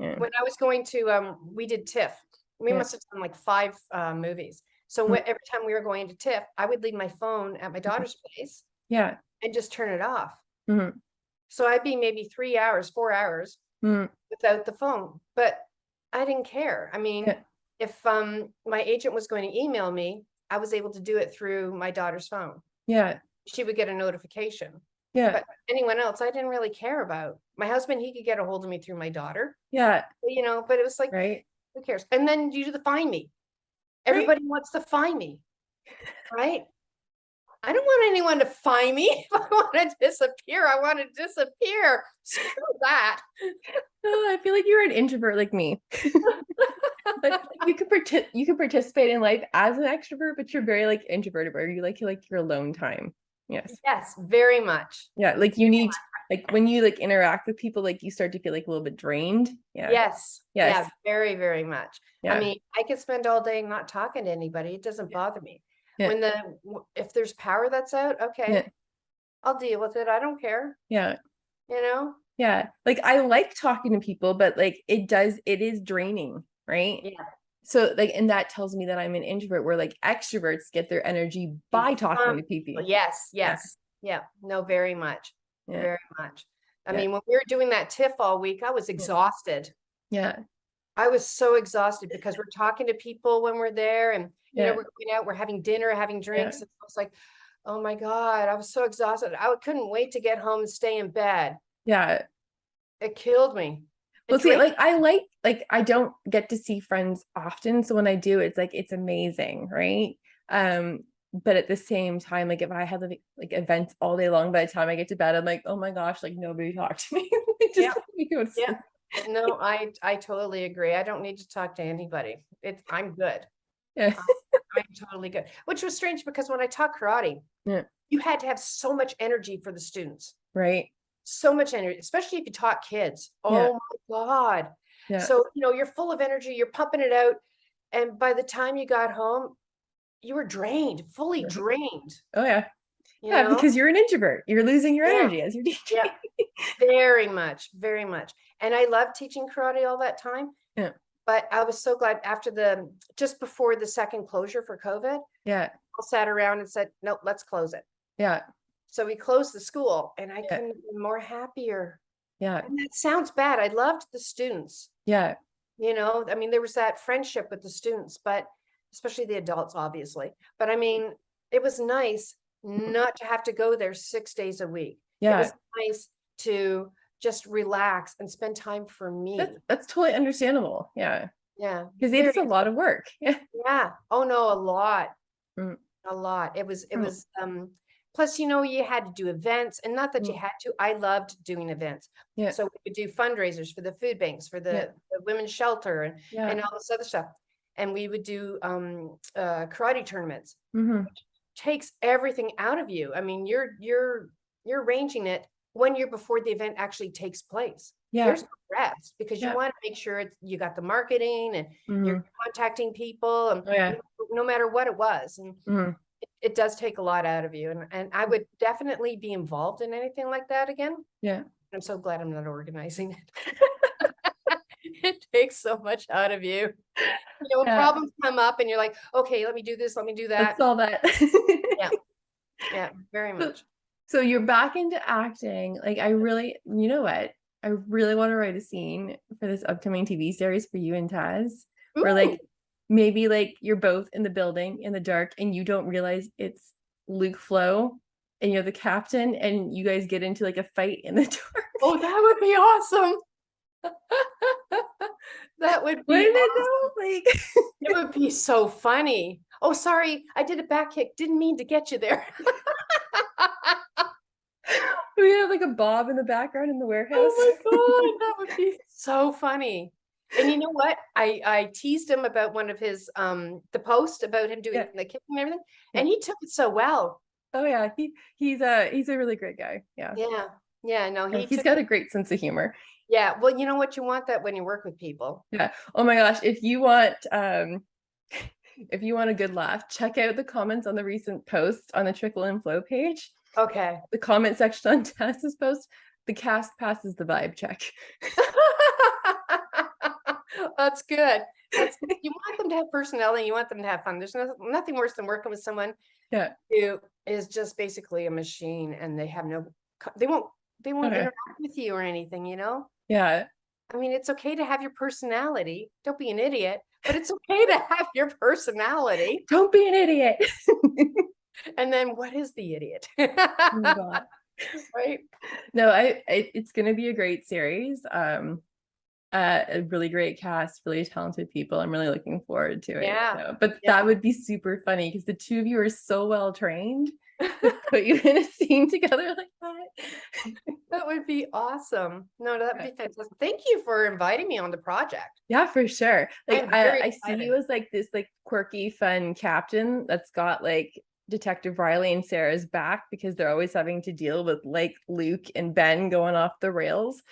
Speaker 1: yeah,
Speaker 2: When I was going to, we did TIFF. We
Speaker 1: yeah,
Speaker 2: must have done like 5 movies. So
Speaker 1: mm,
Speaker 2: every time we were going to TIFF, I would leave my phone at my
Speaker 1: mhm,
Speaker 2: daughter's place
Speaker 1: yeah,
Speaker 2: and just turn it off.
Speaker 1: mhm,
Speaker 2: So I'd be maybe 3 hours, 4 hours
Speaker 1: mhm,
Speaker 2: without the phone, but I didn't care. I mean,
Speaker 1: yeah,
Speaker 2: if my agent was going to email me, I was able to do it through my daughter's phone.
Speaker 1: yeah,
Speaker 2: She would get a notification.
Speaker 1: yeah,
Speaker 2: But anyone else, I didn't really care about. My husband, he could get a hold of me through my daughter,
Speaker 1: yeah,
Speaker 2: but it was like,
Speaker 1: right,
Speaker 2: who cares? And then you do the find me.
Speaker 1: right.
Speaker 2: Everybody wants to find me, right? I don't want anyone to find me. If I want to disappear, I want to disappear. Screw that.
Speaker 1: Oh, I feel like you're an introvert like me. But you can participate in life as an extrovert, but you're very like introverted, where you like your alone time. Yes.
Speaker 2: Yes, very much.
Speaker 1: Yeah, like you need like when you like interact with people, like you start to feel like a little bit drained. Yeah.
Speaker 2: Yes.
Speaker 1: Yes.
Speaker 2: Yeah, very, very much. I
Speaker 1: Yeah.
Speaker 2: mean, I could spend all day not talking to anybody. It doesn't bother me.
Speaker 1: Yeah.
Speaker 2: If there's power that's out, okay,
Speaker 1: Yeah.
Speaker 2: I'll deal with it. I don't care,
Speaker 1: Yeah.
Speaker 2: you know?
Speaker 1: Yeah. Like I like talking to people, but like it is draining, right?
Speaker 2: Yeah.
Speaker 1: So like, and that tells me that I'm an introvert, where like extroverts get their energy by talking to people.
Speaker 2: Yes,
Speaker 1: Yeah.
Speaker 2: yes. Yeah. No, very much.
Speaker 1: Yeah.
Speaker 2: Very much. I
Speaker 1: Yeah.
Speaker 2: mean, when we were doing that TIFF all week, I was
Speaker 1: Yeah.
Speaker 2: exhausted.
Speaker 1: Yeah.
Speaker 2: I was so exhausted because we're talking to people when we're there and,
Speaker 1: Yeah.
Speaker 2: we're going out, we're having dinner, having
Speaker 1: Yeah.
Speaker 2: drinks. And I was like, oh my God, I was so exhausted. I couldn't wait to get home and stay in bed.
Speaker 1: Yeah.
Speaker 2: It killed me.
Speaker 1: Well,
Speaker 2: It
Speaker 1: see,
Speaker 2: drained.
Speaker 1: like I don't get to see friends often, so when I do, it's like it's amazing, right? But at the same time, like if I had like events all day long, by the time I get to bed, I'm like, oh my gosh, like nobody talked to me. Like, just
Speaker 2: Yeah.
Speaker 1: let me go to
Speaker 2: Yeah.
Speaker 1: sleep.
Speaker 2: No, I totally agree. I don't need to talk to anybody. I'm good.
Speaker 1: Yeah,
Speaker 2: Uh, I'm totally good. Which was strange because when I taught karate,
Speaker 1: yeah,
Speaker 2: you had to have so much energy for the students.
Speaker 1: right.
Speaker 2: So much energy, especially if you taught kids.
Speaker 1: Yeah,
Speaker 2: Oh my God.
Speaker 1: yeah,
Speaker 2: So, you're full of energy, you're pumping it out. And by the time you got home, you were drained, fully
Speaker 1: right.
Speaker 2: drained,
Speaker 1: Oh yeah,
Speaker 2: you
Speaker 1: yeah,
Speaker 2: know?
Speaker 1: because you're an introvert. You're losing your
Speaker 2: Yeah.
Speaker 1: energy as you're teaching.
Speaker 2: Yeah. Very much, very much. And I loved teaching karate all that time.
Speaker 1: Yeah,
Speaker 2: But I was so glad just before the second closure for COVID,
Speaker 1: yeah,
Speaker 2: all sat around and said, nope, let's close it.
Speaker 1: yeah,
Speaker 2: So we closed the school and I
Speaker 1: yeah,
Speaker 2: couldn't have been more happier.
Speaker 1: yeah,
Speaker 2: And that sounds bad. I loved the students.
Speaker 1: yeah,
Speaker 2: I mean, there was that friendship with the students, but especially the adults, obviously. But I mean, it was nice not to have to go there 6 days a week. It
Speaker 1: yeah.
Speaker 2: was nice to just relax and spend time for me.
Speaker 1: That's totally understandable. Yeah,
Speaker 2: Yeah,
Speaker 1: because
Speaker 2: very,
Speaker 1: it's a lot of work. Yeah.
Speaker 2: yeah. Oh no, a lot,
Speaker 1: Mm,
Speaker 2: a lot. It
Speaker 1: mm,
Speaker 2: was, plus, you had to do events, and not that you
Speaker 1: mm.
Speaker 2: had to, I loved doing events.
Speaker 1: Yeah,
Speaker 2: So we would do fundraisers for the food banks, for
Speaker 1: yeah,
Speaker 2: the women's shelter
Speaker 1: yeah.
Speaker 2: and all this other stuff. And we would do karate tournaments.
Speaker 1: Hmm.
Speaker 2: Takes everything out of you. I mean, you're arranging it one year before the event actually takes place.
Speaker 1: Yeah,
Speaker 2: There's no rest because you
Speaker 1: yeah.
Speaker 2: want to make sure you got the marketing and you're
Speaker 1: Hmm.
Speaker 2: contacting people and
Speaker 1: Oh yeah.
Speaker 2: no matter what it was. And
Speaker 1: Hmm.
Speaker 2: it does take a lot out of you. And I would definitely be involved in anything like that again.
Speaker 1: Yeah.
Speaker 2: I'm so glad I'm not organizing it. It takes so much out of you. When
Speaker 1: Yeah.
Speaker 2: problems come up and you're like, okay, let me do this, let me do that.
Speaker 1: That's all that.
Speaker 2: Yeah, yeah, very
Speaker 1: So,
Speaker 2: much.
Speaker 1: so you're back into acting. Like I really, you know what? I really want to write a scene for this upcoming TV series for you and Taz, where
Speaker 2: Ooh,
Speaker 1: like maybe like you're both in the building in the dark and you don't realize it's Luke Flo and you're the captain and you guys get into like a fight in the dark.
Speaker 2: oh, that would be awesome. That would be
Speaker 1: Wouldn't it
Speaker 2: awesome.
Speaker 1: though? Like
Speaker 2: It would be so funny. Oh, sorry, I did a back kick. Didn't mean to get you there.
Speaker 1: we have like a Bob in the background in the warehouse.
Speaker 2: Oh my God, that would be so funny. And you know what? I teased him about one of his the post about him doing
Speaker 1: Yeah.
Speaker 2: the kicking and everything,
Speaker 1: Yeah.
Speaker 2: and he took it so well.
Speaker 1: Oh yeah, he's a really great guy. Yeah.
Speaker 2: Yeah. Yeah, no,
Speaker 1: And
Speaker 2: he
Speaker 1: he's
Speaker 2: took
Speaker 1: got a great sense of humor.
Speaker 2: Yeah. Well, you know what? You want that when you work with people.
Speaker 1: Yeah. Oh my gosh. If you want if you want a good laugh, check out the comments on the recent post on the Trickle and Flow page.
Speaker 2: Okay.
Speaker 1: The comment section on Tessa's post. The cast passes the vibe check.
Speaker 2: That's good. That's good. You want them to have personality. You want them to have fun. There's nothing worse than working with someone
Speaker 1: Yeah.
Speaker 2: who is just basically a machine and they have they won't
Speaker 1: Okay.
Speaker 2: interact with you or anything, you know?
Speaker 1: Yeah.
Speaker 2: I mean, it's okay to have your personality. Don't be an idiot, but it's okay to have your personality.
Speaker 1: Don't be an idiot.
Speaker 2: And then what is the idiot?
Speaker 1: Oh my God.
Speaker 2: Right?
Speaker 1: No, it's gonna be a great series. A really great cast, really talented people. I'm really looking forward to it.
Speaker 2: Yeah.
Speaker 1: So, but
Speaker 2: Yeah.
Speaker 1: that would be super funny because the two of you are so well trained to put you in a scene together like that.
Speaker 2: That would be awesome. No, that'd be fantastic. Thank you for inviting me on the project.
Speaker 1: Yeah, for sure. Like
Speaker 2: I'm very
Speaker 1: I see
Speaker 2: excited.
Speaker 1: you as like this like quirky, fun captain that's got like Detective Riley and Sarah's back because they're always having to deal with like Luke and Ben going off the rails.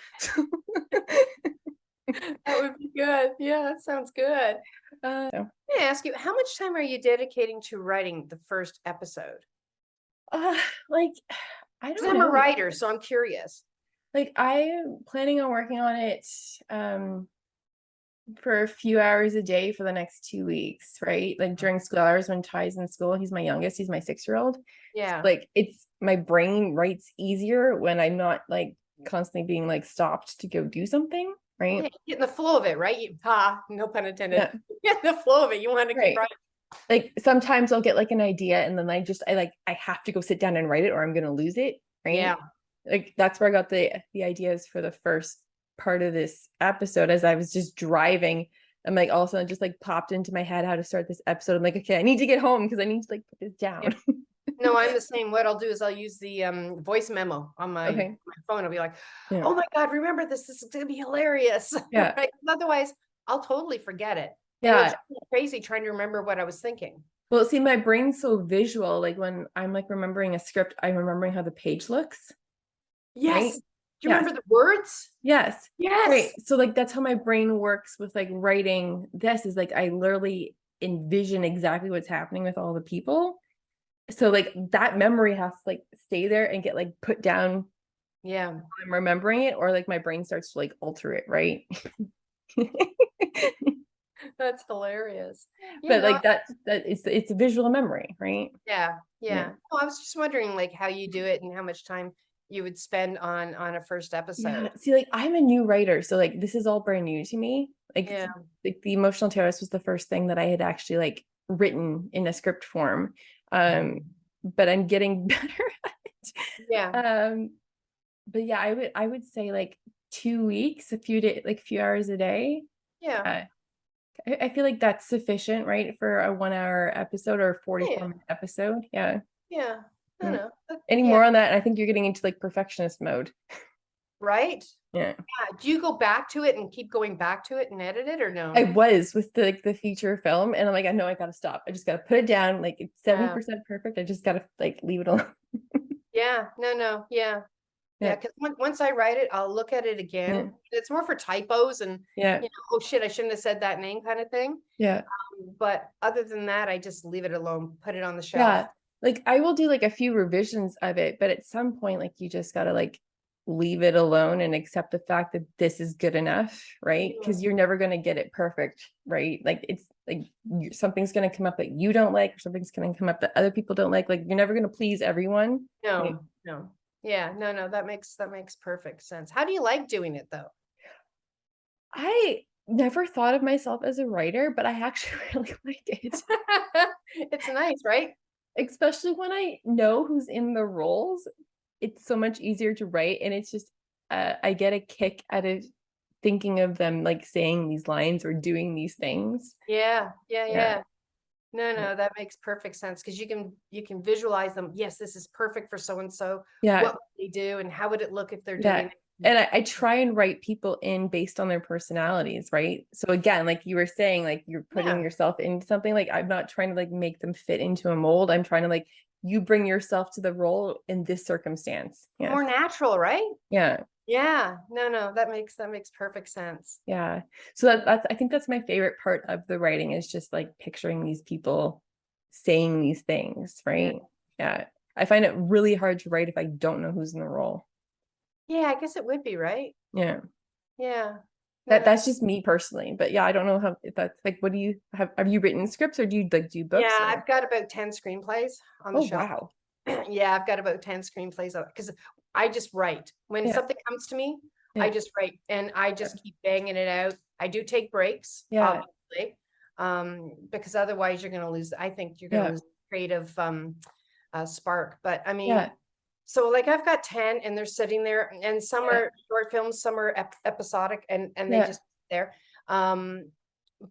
Speaker 2: That would be good. Yeah, that sounds good.
Speaker 1: So,
Speaker 2: Let me ask you, how much time are you dedicating to writing the first episode?
Speaker 1: like I
Speaker 2: Because
Speaker 1: don't
Speaker 2: I'm a
Speaker 1: know.
Speaker 2: writer, so I'm curious.
Speaker 1: Like I'm planning on working on it for a few hours a day for the next 2 weeks, right? Like during school hours when Ty's in school, he's my youngest, he's my 6-year-old.
Speaker 2: Yeah.
Speaker 1: Like it's my brain writes easier when I'm not like constantly being like stopped to go do something, right?
Speaker 2: Yeah, get in the flow of it, right? No pun intended.
Speaker 1: Yeah.
Speaker 2: Get in the flow of it. You want to keep
Speaker 1: Right.
Speaker 2: writing.
Speaker 1: Like sometimes I'll get like an idea and then I have to go sit down and write it or I'm gonna lose it, right?
Speaker 2: Yeah.
Speaker 1: Like that's where I got the ideas for the first part of this episode as I was just driving. I'm like all of a sudden it just like popped into my head how to start this episode. I'm like, okay, I need to get home because I need to like put this down.
Speaker 2: Yeah. No, I'm the same. What I'll do is I'll use the voice memo on my phone. I'll be like,
Speaker 1: Yeah.
Speaker 2: oh my God, remember this. This is gonna be hilarious.
Speaker 1: Yeah.
Speaker 2: Right? Otherwise, I'll totally forget it. And
Speaker 1: Yeah.
Speaker 2: it'll drive me crazy trying to remember what I was thinking.
Speaker 1: Well, see, my brain's so visual. Like when I'm like remembering a script, I'm remembering how the page looks.
Speaker 2: Yes.
Speaker 1: Right?
Speaker 2: Do you remember the words?
Speaker 1: Yes.
Speaker 2: Yes.
Speaker 1: Right. So like that's how my brain works with like writing this is like I literally envision exactly what's happening with all the people. So like that memory has to like stay there and get like put down.
Speaker 2: Yeah.
Speaker 1: I'm remembering it, or like my brain starts to like alter it, right?
Speaker 2: That's hilarious.
Speaker 1: But like that it's a visual memory, right?
Speaker 2: Yeah.
Speaker 1: Yeah.
Speaker 2: Yeah. Oh, I was just wondering like how you do it and how much time you would spend on a first episode.
Speaker 1: Yeah. See, like I'm a new writer, so like this is all brand new to me. Like,
Speaker 2: Yeah.
Speaker 1: like the emotional terrorist was the first thing that I had actually like written in a script form. But I'm getting better at it.
Speaker 2: Yeah.
Speaker 1: But yeah, I would say like 2 weeks, a few hours a day.
Speaker 2: Yeah.
Speaker 1: I feel like that's sufficient, right? For a 1 hour episode or a 44
Speaker 2: Yeah.
Speaker 1: minute episode. Yeah.
Speaker 2: Yeah. No, no.
Speaker 1: Any
Speaker 2: Yeah.
Speaker 1: more on that? I think you're getting into like perfectionist mode.
Speaker 2: Right?
Speaker 1: Yeah.
Speaker 2: Yeah. Do you go back to it and keep going back to it and edit it or no?
Speaker 1: I was with the like the feature film and I'm like, I know I gotta stop. I just gotta put it down. Like it's 70% perfect. I just gotta like leave it alone.
Speaker 2: Yeah. No. Yeah. Yeah. Because once I write it, I'll look at it again.
Speaker 1: Yeah.
Speaker 2: It's more for typos and
Speaker 1: Yeah.
Speaker 2: you know, oh shit, I shouldn't have said that name kind of thing.
Speaker 1: Yeah.
Speaker 2: But other than that, I just leave it alone, put it on the shelf.
Speaker 1: Yeah. Like I will do like a few revisions of it, but at some point, like you just gotta like leave it alone and accept the fact that this is good enough, right? Because you're never gonna get it perfect, right? Like it's like something's gonna come up that you don't like, or something's gonna come up that other people don't like. Like you're never gonna please everyone.
Speaker 2: No. Yeah, no, that makes perfect sense. How do you like doing it though?
Speaker 1: I never thought of myself as a writer, but I actually really like it.
Speaker 2: It's nice, right?
Speaker 1: Especially when I know who's in the roles. It's so much easier to write, and it's just I get a kick out of thinking of them like saying these lines or doing these things.
Speaker 2: Yeah. No, that makes perfect sense because you can visualize them. Yes, this is perfect for so and so.
Speaker 1: Yeah.
Speaker 2: What would they do and how would it look if they're doing it?
Speaker 1: And I try and write people in based on their personalities, right? So again, like you were saying, like you're putting yourself into something. Like I'm not trying to like make them fit into a mold. I'm trying to like you bring yourself to the role in this circumstance.
Speaker 2: More natural, right?
Speaker 1: Yeah.
Speaker 2: Yeah, no, that makes perfect sense.
Speaker 1: Yeah. So that's, I think that's my favorite part of the writing, is just like picturing these people saying these things,
Speaker 2: Yeah.
Speaker 1: right? Yeah. I find it really hard to write if I don't know who's in the role.
Speaker 2: Yeah, I guess it would be, right?
Speaker 1: Yeah.
Speaker 2: Yeah. No,
Speaker 1: That
Speaker 2: no.
Speaker 1: that's just me personally. But yeah, I don't know how, if that's like, what do you have you written scripts, or do you like do books,
Speaker 2: Yeah,
Speaker 1: or
Speaker 2: I've got about 10 screenplays on the
Speaker 1: oh
Speaker 2: shelf.
Speaker 1: wow.
Speaker 2: Yeah, I've got about 10 screenplays because I just write. When
Speaker 1: Yeah.
Speaker 2: something comes to me, I
Speaker 1: Yeah.
Speaker 2: just write and I
Speaker 1: Yeah.
Speaker 2: just keep banging it out. I do take breaks,
Speaker 1: Yeah.
Speaker 2: obviously, because otherwise you're gonna lose, I think you're gonna
Speaker 1: Yeah.
Speaker 2: lose creative spark. But I mean,
Speaker 1: Yeah.
Speaker 2: so like I've got 10 and they're sitting there, and some
Speaker 1: Yeah.
Speaker 2: are short films, some are episodic, and they
Speaker 1: Yeah.
Speaker 2: just there. Um,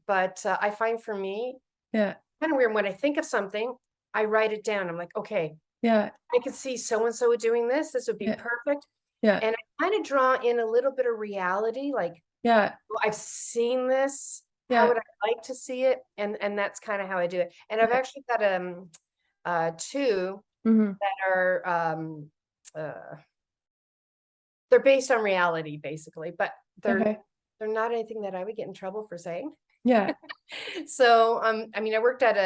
Speaker 2: but I find for me,
Speaker 1: Yeah.
Speaker 2: kind of weird when I think of something, I write it down. I'm like, okay,
Speaker 1: Yeah.
Speaker 2: I could see so and so doing this. This would be
Speaker 1: Yeah.
Speaker 2: perfect.
Speaker 1: Yeah.
Speaker 2: And I kind of draw in a little bit of reality, like,
Speaker 1: Yeah.
Speaker 2: "Oh, I've seen this. How
Speaker 1: Yeah.
Speaker 2: would I like to see it?" And that's kind of how I do it. And I've
Speaker 1: Yeah.
Speaker 2: actually got two
Speaker 1: Hmm.
Speaker 2: that are uh they're based on reality basically, but they're
Speaker 1: Okay.
Speaker 2: they're not anything that I would get in trouble for saying.
Speaker 1: Yeah.
Speaker 2: So I mean I worked at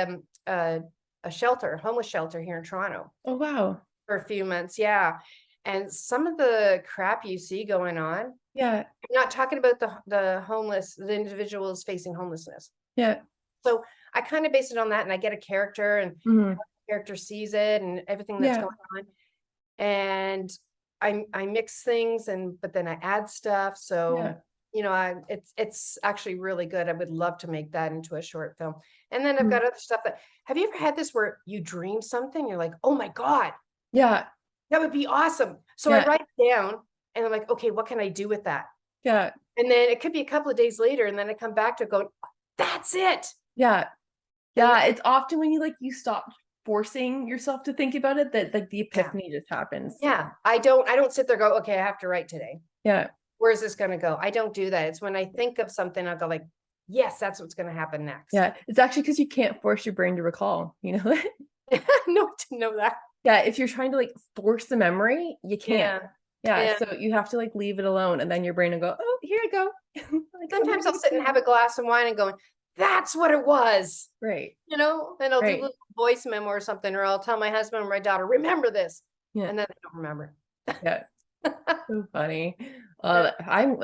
Speaker 2: a shelter, homeless shelter here in Toronto
Speaker 1: Oh wow.
Speaker 2: for a few months, yeah. And some of the crap you see going on, I'm
Speaker 1: Yeah.
Speaker 2: not talking about the homeless, the individuals facing homelessness.
Speaker 1: Yeah.
Speaker 2: So I kind of base it on that, and I get a character, and
Speaker 1: Hmm.
Speaker 2: the character sees it and everything that's
Speaker 1: Yeah.
Speaker 2: going on. And I mix things, and but then I add stuff.
Speaker 1: Yeah.
Speaker 2: So it's actually really good. I would love to make that into a short film. And then I've
Speaker 1: Mhm.
Speaker 2: got other stuff that, have you ever had this where you dream something, you're like, oh my God,
Speaker 1: Yeah.
Speaker 2: that would be awesome. So I
Speaker 1: Yeah.
Speaker 2: write it down and I'm like, okay, what can I do with that?
Speaker 1: Yeah.
Speaker 2: And then it could be a couple of days later, and then I come back to it going, that's it.
Speaker 1: Yeah.
Speaker 2: And
Speaker 1: Yeah. It's often when you stop forcing yourself to think about it, that like the
Speaker 2: yeah,
Speaker 1: epiphany just happens.
Speaker 2: yeah. I don't sit there go, okay, I have to write today.
Speaker 1: Yeah.
Speaker 2: Where's this gonna go? I don't do that. It's when I think of something, I'll go like, yes, that's what's gonna happen next.
Speaker 1: Yeah. It's actually because you can't force your brain to recall, you know?
Speaker 2: No, to know that.
Speaker 1: Yeah. If you're trying to like force the memory, you can't.
Speaker 2: Yeah.
Speaker 1: Yeah.
Speaker 2: Yeah.
Speaker 1: So you have to like leave it alone, and then your brain will go, oh, here I go. Like, oh,
Speaker 2: Sometimes
Speaker 1: maybe
Speaker 2: I'll
Speaker 1: it's
Speaker 2: sit and
Speaker 1: good.
Speaker 2: have a glass of wine and going, that's what it was.
Speaker 1: Right.
Speaker 2: And I'll do a
Speaker 1: Right.
Speaker 2: little voice memo or something, or I'll tell my husband or my daughter, remember this.
Speaker 1: Yeah.
Speaker 2: And then they don't remember.
Speaker 1: Yeah. So funny.
Speaker 2: Yeah.
Speaker 1: I'm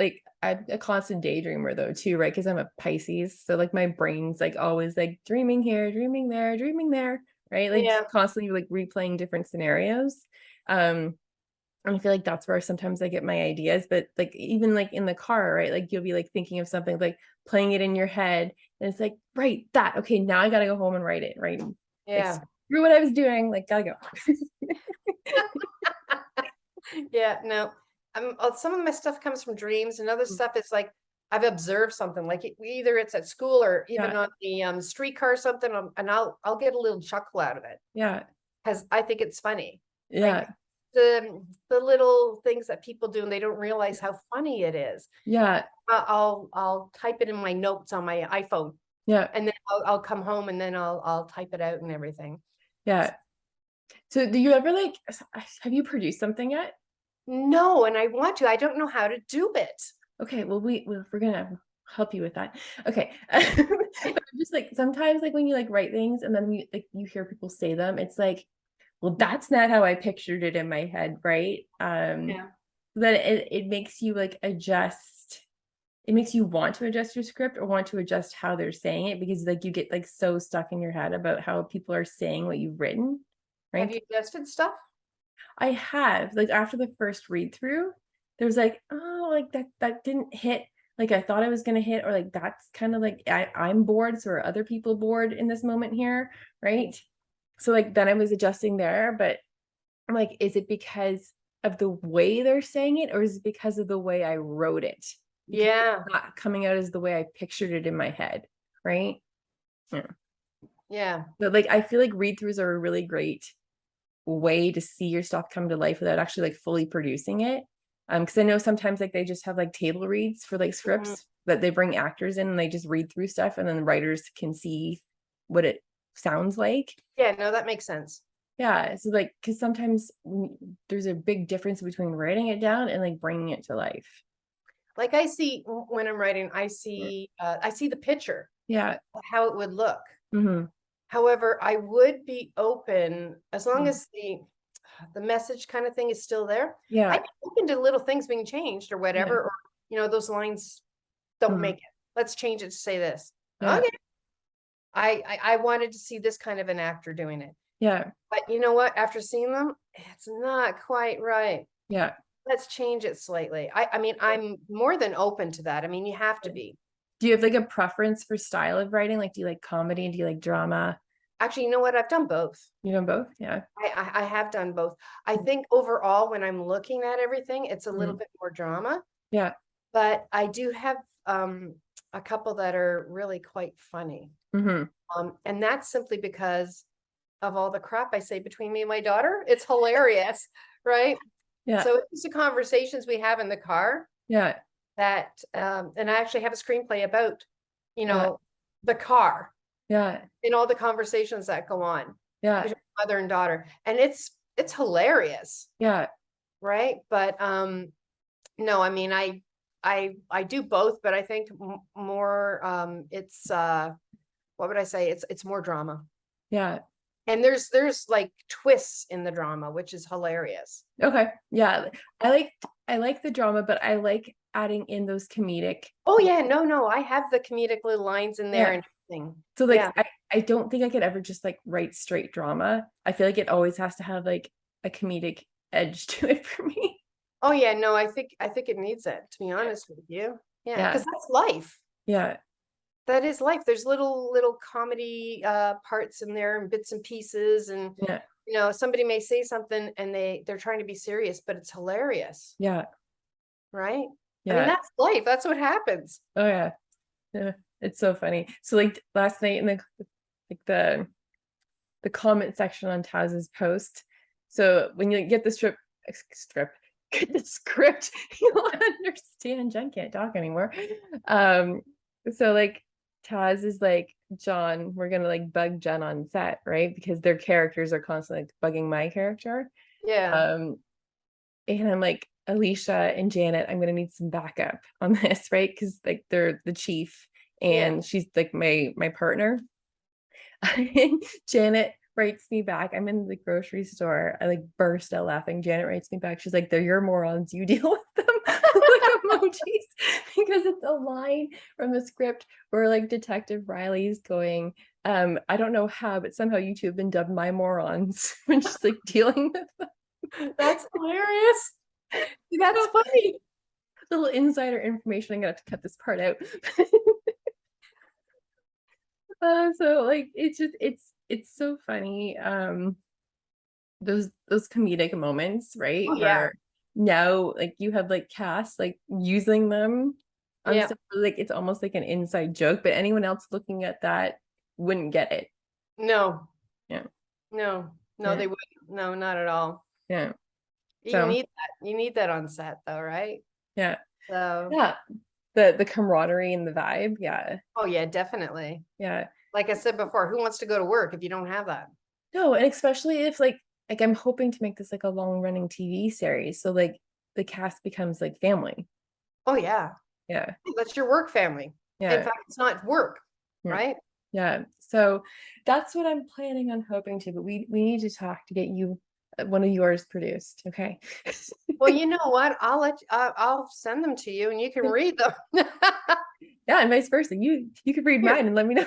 Speaker 1: a constant daydreamer though too, right? Because I'm a Pisces. So like my brain's like always like dreaming here, dreaming there, dreaming there, right? Like
Speaker 2: Yeah.
Speaker 1: just constantly like replaying different scenarios. Um, and I feel like that's where sometimes I get my ideas, but like even like in the car, right? Like you'll be like thinking of something, like playing it in your head, and it's like, right, that, okay, now I gotta go home and write it, right? Like
Speaker 2: Yeah.
Speaker 1: screw what I was doing, like gotta go.
Speaker 2: Yeah, no. Some of my stuff comes from dreams, and other stuff is like I've observed something, like either it's at school or even
Speaker 1: Yeah,
Speaker 2: on the streetcar or something, and I'll get a little chuckle out of it
Speaker 1: yeah,
Speaker 2: because I think it's funny. Like
Speaker 1: yeah,
Speaker 2: the little things that people do and they don't realize how funny it is.
Speaker 1: yeah,
Speaker 2: I'll type it in my notes on my iPhone,
Speaker 1: yeah,
Speaker 2: and then I'll come home and then I'll type it out and everything.
Speaker 1: yeah. So do you ever like have you produced something yet?
Speaker 2: No, and I want to. I don't know how to do it.
Speaker 1: Okay, well we're gonna help you with that. Okay. But just like sometimes like when you like write things and then you hear people say them, it's like, well, that's not how I pictured it in my head, right?
Speaker 2: Yeah.
Speaker 1: Then it makes you like adjust. It makes you want to adjust your script or want to adjust how they're saying it, because like you get like so stuck in your head about how people are saying what you've written,
Speaker 2: Have
Speaker 1: right?
Speaker 2: you tested stuff?
Speaker 1: I have, like after the first read through, there's like, oh, like that didn't hit like I thought I was gonna hit, or like that's kind of like I'm bored, so are other people bored in this moment here, right? So like then I was adjusting there, but I'm like, is it because of the way they're saying it, or is it because of the way I wrote it? Because it's
Speaker 2: Yeah.
Speaker 1: not coming out as the way I pictured it in my head, right? Yeah.
Speaker 2: Yeah.
Speaker 1: But like I feel like read throughs are a really great way to see your stuff come to life without actually like fully producing it. Because I know sometimes like they just have like table reads for like
Speaker 2: Mhm.
Speaker 1: scripts that they bring actors in and they just read through stuff, and then the writers can see what it sounds like.
Speaker 2: Yeah, no, that makes sense.
Speaker 1: Yeah. So like, because sometimes there's a big difference between writing it down and like bringing it to life.
Speaker 2: Like I see when I'm writing, I
Speaker 1: Mm.
Speaker 2: see the picture,
Speaker 1: Yeah.
Speaker 2: how it would look.
Speaker 1: Hmm.
Speaker 2: However, I would be open as long
Speaker 1: Yeah.
Speaker 2: as the message kind of thing is still there. I'd
Speaker 1: Yeah.
Speaker 2: be open to little things being changed or
Speaker 1: Yeah.
Speaker 2: whatever, or those lines don't
Speaker 1: Mhm.
Speaker 2: make it. Let's change it to say this.
Speaker 1: Yeah.
Speaker 2: Okay. I wanted to see this kind of an actor doing it.
Speaker 1: Yeah.
Speaker 2: But you know what? After seeing them, it's not quite right.
Speaker 1: Yeah.
Speaker 2: Let's change it slightly. I mean, I'm more than open to that. I mean, you have to be.
Speaker 1: Do you have like a preference for style of writing? Like, do you like comedy? Do you like drama?
Speaker 2: Actually, you know what? I've done both.
Speaker 1: You know both? Yeah.
Speaker 2: I have done both. I think overall, when I'm looking at everything, it's a little
Speaker 1: Mhm.
Speaker 2: bit more drama,
Speaker 1: Yeah.
Speaker 2: but I do have a couple that are really quite funny.
Speaker 1: Hmm.
Speaker 2: And that's simply because of all the crap I say between me and my daughter. It's hilarious, right?
Speaker 1: Yeah.
Speaker 2: So it's the conversations we have in the car
Speaker 1: Yeah.
Speaker 2: that, and I actually have a screenplay about, you
Speaker 1: Yeah.
Speaker 2: know, the car
Speaker 1: Yeah.
Speaker 2: and all the conversations that go on
Speaker 1: Yeah.
Speaker 2: between mother and daughter. And it's hilarious,
Speaker 1: Yeah.
Speaker 2: right? But no, I mean, I do both, but I think more it's what would I say? It's more drama.
Speaker 1: Yeah.
Speaker 2: And there's like twists in the drama, which is hilarious.
Speaker 1: Okay. Yeah. I like the drama, but I like adding in those comedic.
Speaker 2: Oh yeah, no, I have the comedic little lines in there
Speaker 1: Yeah.
Speaker 2: and everything.
Speaker 1: So
Speaker 2: Yeah.
Speaker 1: like I don't think I could ever just like write straight drama. I feel like it always has to have like a comedic edge to it for me.
Speaker 2: Oh yeah, no, I think it needs it, to be honest with you. Yeah, because
Speaker 1: Yeah.
Speaker 2: that's life.
Speaker 1: Yeah.
Speaker 2: That is life. There's little comedy parts in there and bits and pieces, and
Speaker 1: Yeah.
Speaker 2: somebody may say something and they're trying to be serious, but it's hilarious,
Speaker 1: Yeah.
Speaker 2: right? I mean,
Speaker 1: Yeah.
Speaker 2: that's life. That's what happens.
Speaker 1: Oh yeah. Yeah. It's so funny. So like last night in the like the comment section on Taz's post. So when you get the get the script, you'll understand. Jen can't talk anymore. Um, so like Taz is like, John, we're gonna like bug Jen on set, right? Because their characters are constantly like, bugging my character.
Speaker 2: Yeah.
Speaker 1: Um, and I'm like, Alicia and Janet, I'm gonna need some backup on this, right? Because like they're the chief
Speaker 2: Yeah.
Speaker 1: and she's like my partner. Janet writes me back. I'm in the grocery store. I like burst out laughing. Janet writes me back. She's like, they're your morons. You deal with them. Like emojis. Because it's a line from the script where like Detective Riley's going, I don't know how, but somehow you two have been dubbed my morons when she's like dealing with them.
Speaker 2: That's hilarious. That's funny.
Speaker 1: Little insider information. I'm gonna have to cut this part out. So like it's so funny. Those comedic moments, right?
Speaker 2: Oh yeah.
Speaker 1: Where now like you have like cast like using them on
Speaker 2: Yeah.
Speaker 1: stuff like it's almost like an inside joke, but anyone else looking at that wouldn't get it.
Speaker 2: No,
Speaker 1: Yeah.
Speaker 2: no,
Speaker 1: Yeah.
Speaker 2: they wouldn't. No, not at all.
Speaker 1: Yeah.
Speaker 2: You
Speaker 1: So
Speaker 2: need that. You need that on set though, right?
Speaker 1: yeah.
Speaker 2: So,
Speaker 1: Yeah. The camaraderie and the vibe. Yeah.
Speaker 2: oh yeah, definitely.
Speaker 1: Yeah.
Speaker 2: Like I said before, who wants to go to work if you don't have that?
Speaker 1: No, and especially if like I'm hoping to make this like a long running TV series. So like the cast becomes like family.
Speaker 2: Oh yeah.
Speaker 1: Yeah.
Speaker 2: That's your work family. In
Speaker 1: Yeah.
Speaker 2: fact, it's not work,
Speaker 1: Yeah.
Speaker 2: right?
Speaker 1: Yeah. So that's what I'm planning on hoping to, but we need to talk to get you one of yours produced. Okay.
Speaker 2: Well, you know what? I'll send them to you and you can read them.
Speaker 1: Yeah, and vice versa. You could read
Speaker 2: Here,
Speaker 1: mine and let me know.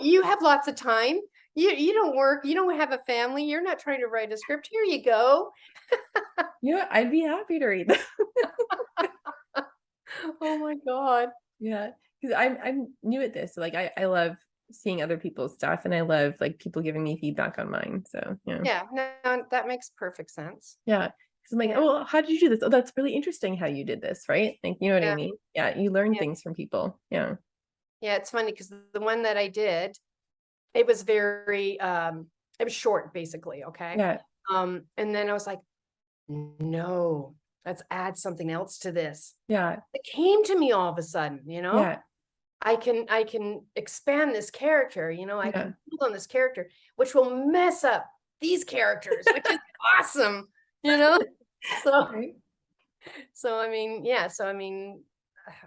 Speaker 2: you have lots of time. You don't work, you don't have a family, you're not trying to write a script. Here you go.
Speaker 1: You know, I'd be happy to read them.
Speaker 2: Oh my God.
Speaker 1: Yeah. Because I'm new at this. So like I love seeing other people's stuff and I love like people giving me feedback on mine. So yeah.
Speaker 2: Yeah, no, that makes perfect sense.
Speaker 1: Yeah. Because I'm like,
Speaker 2: Yeah,
Speaker 1: oh, how did you do this? Oh, that's really interesting how you did this, right? Like, you know what I
Speaker 2: yeah,
Speaker 1: mean? Yeah, you learn
Speaker 2: yeah.
Speaker 1: things from people. Yeah.
Speaker 2: Yeah, it's funny because the one that I did, it was very it was short basically, okay?
Speaker 1: Yeah.
Speaker 2: And then I was like, no, let's add something else to this.
Speaker 1: Yeah.
Speaker 2: It came to me all of a sudden,
Speaker 1: Yeah.
Speaker 2: I can expand this character, I
Speaker 1: Yeah.
Speaker 2: can build on this character, which will mess up these characters, which is awesome, you know? So,
Speaker 1: Right.
Speaker 2: so I mean, yeah, so I mean,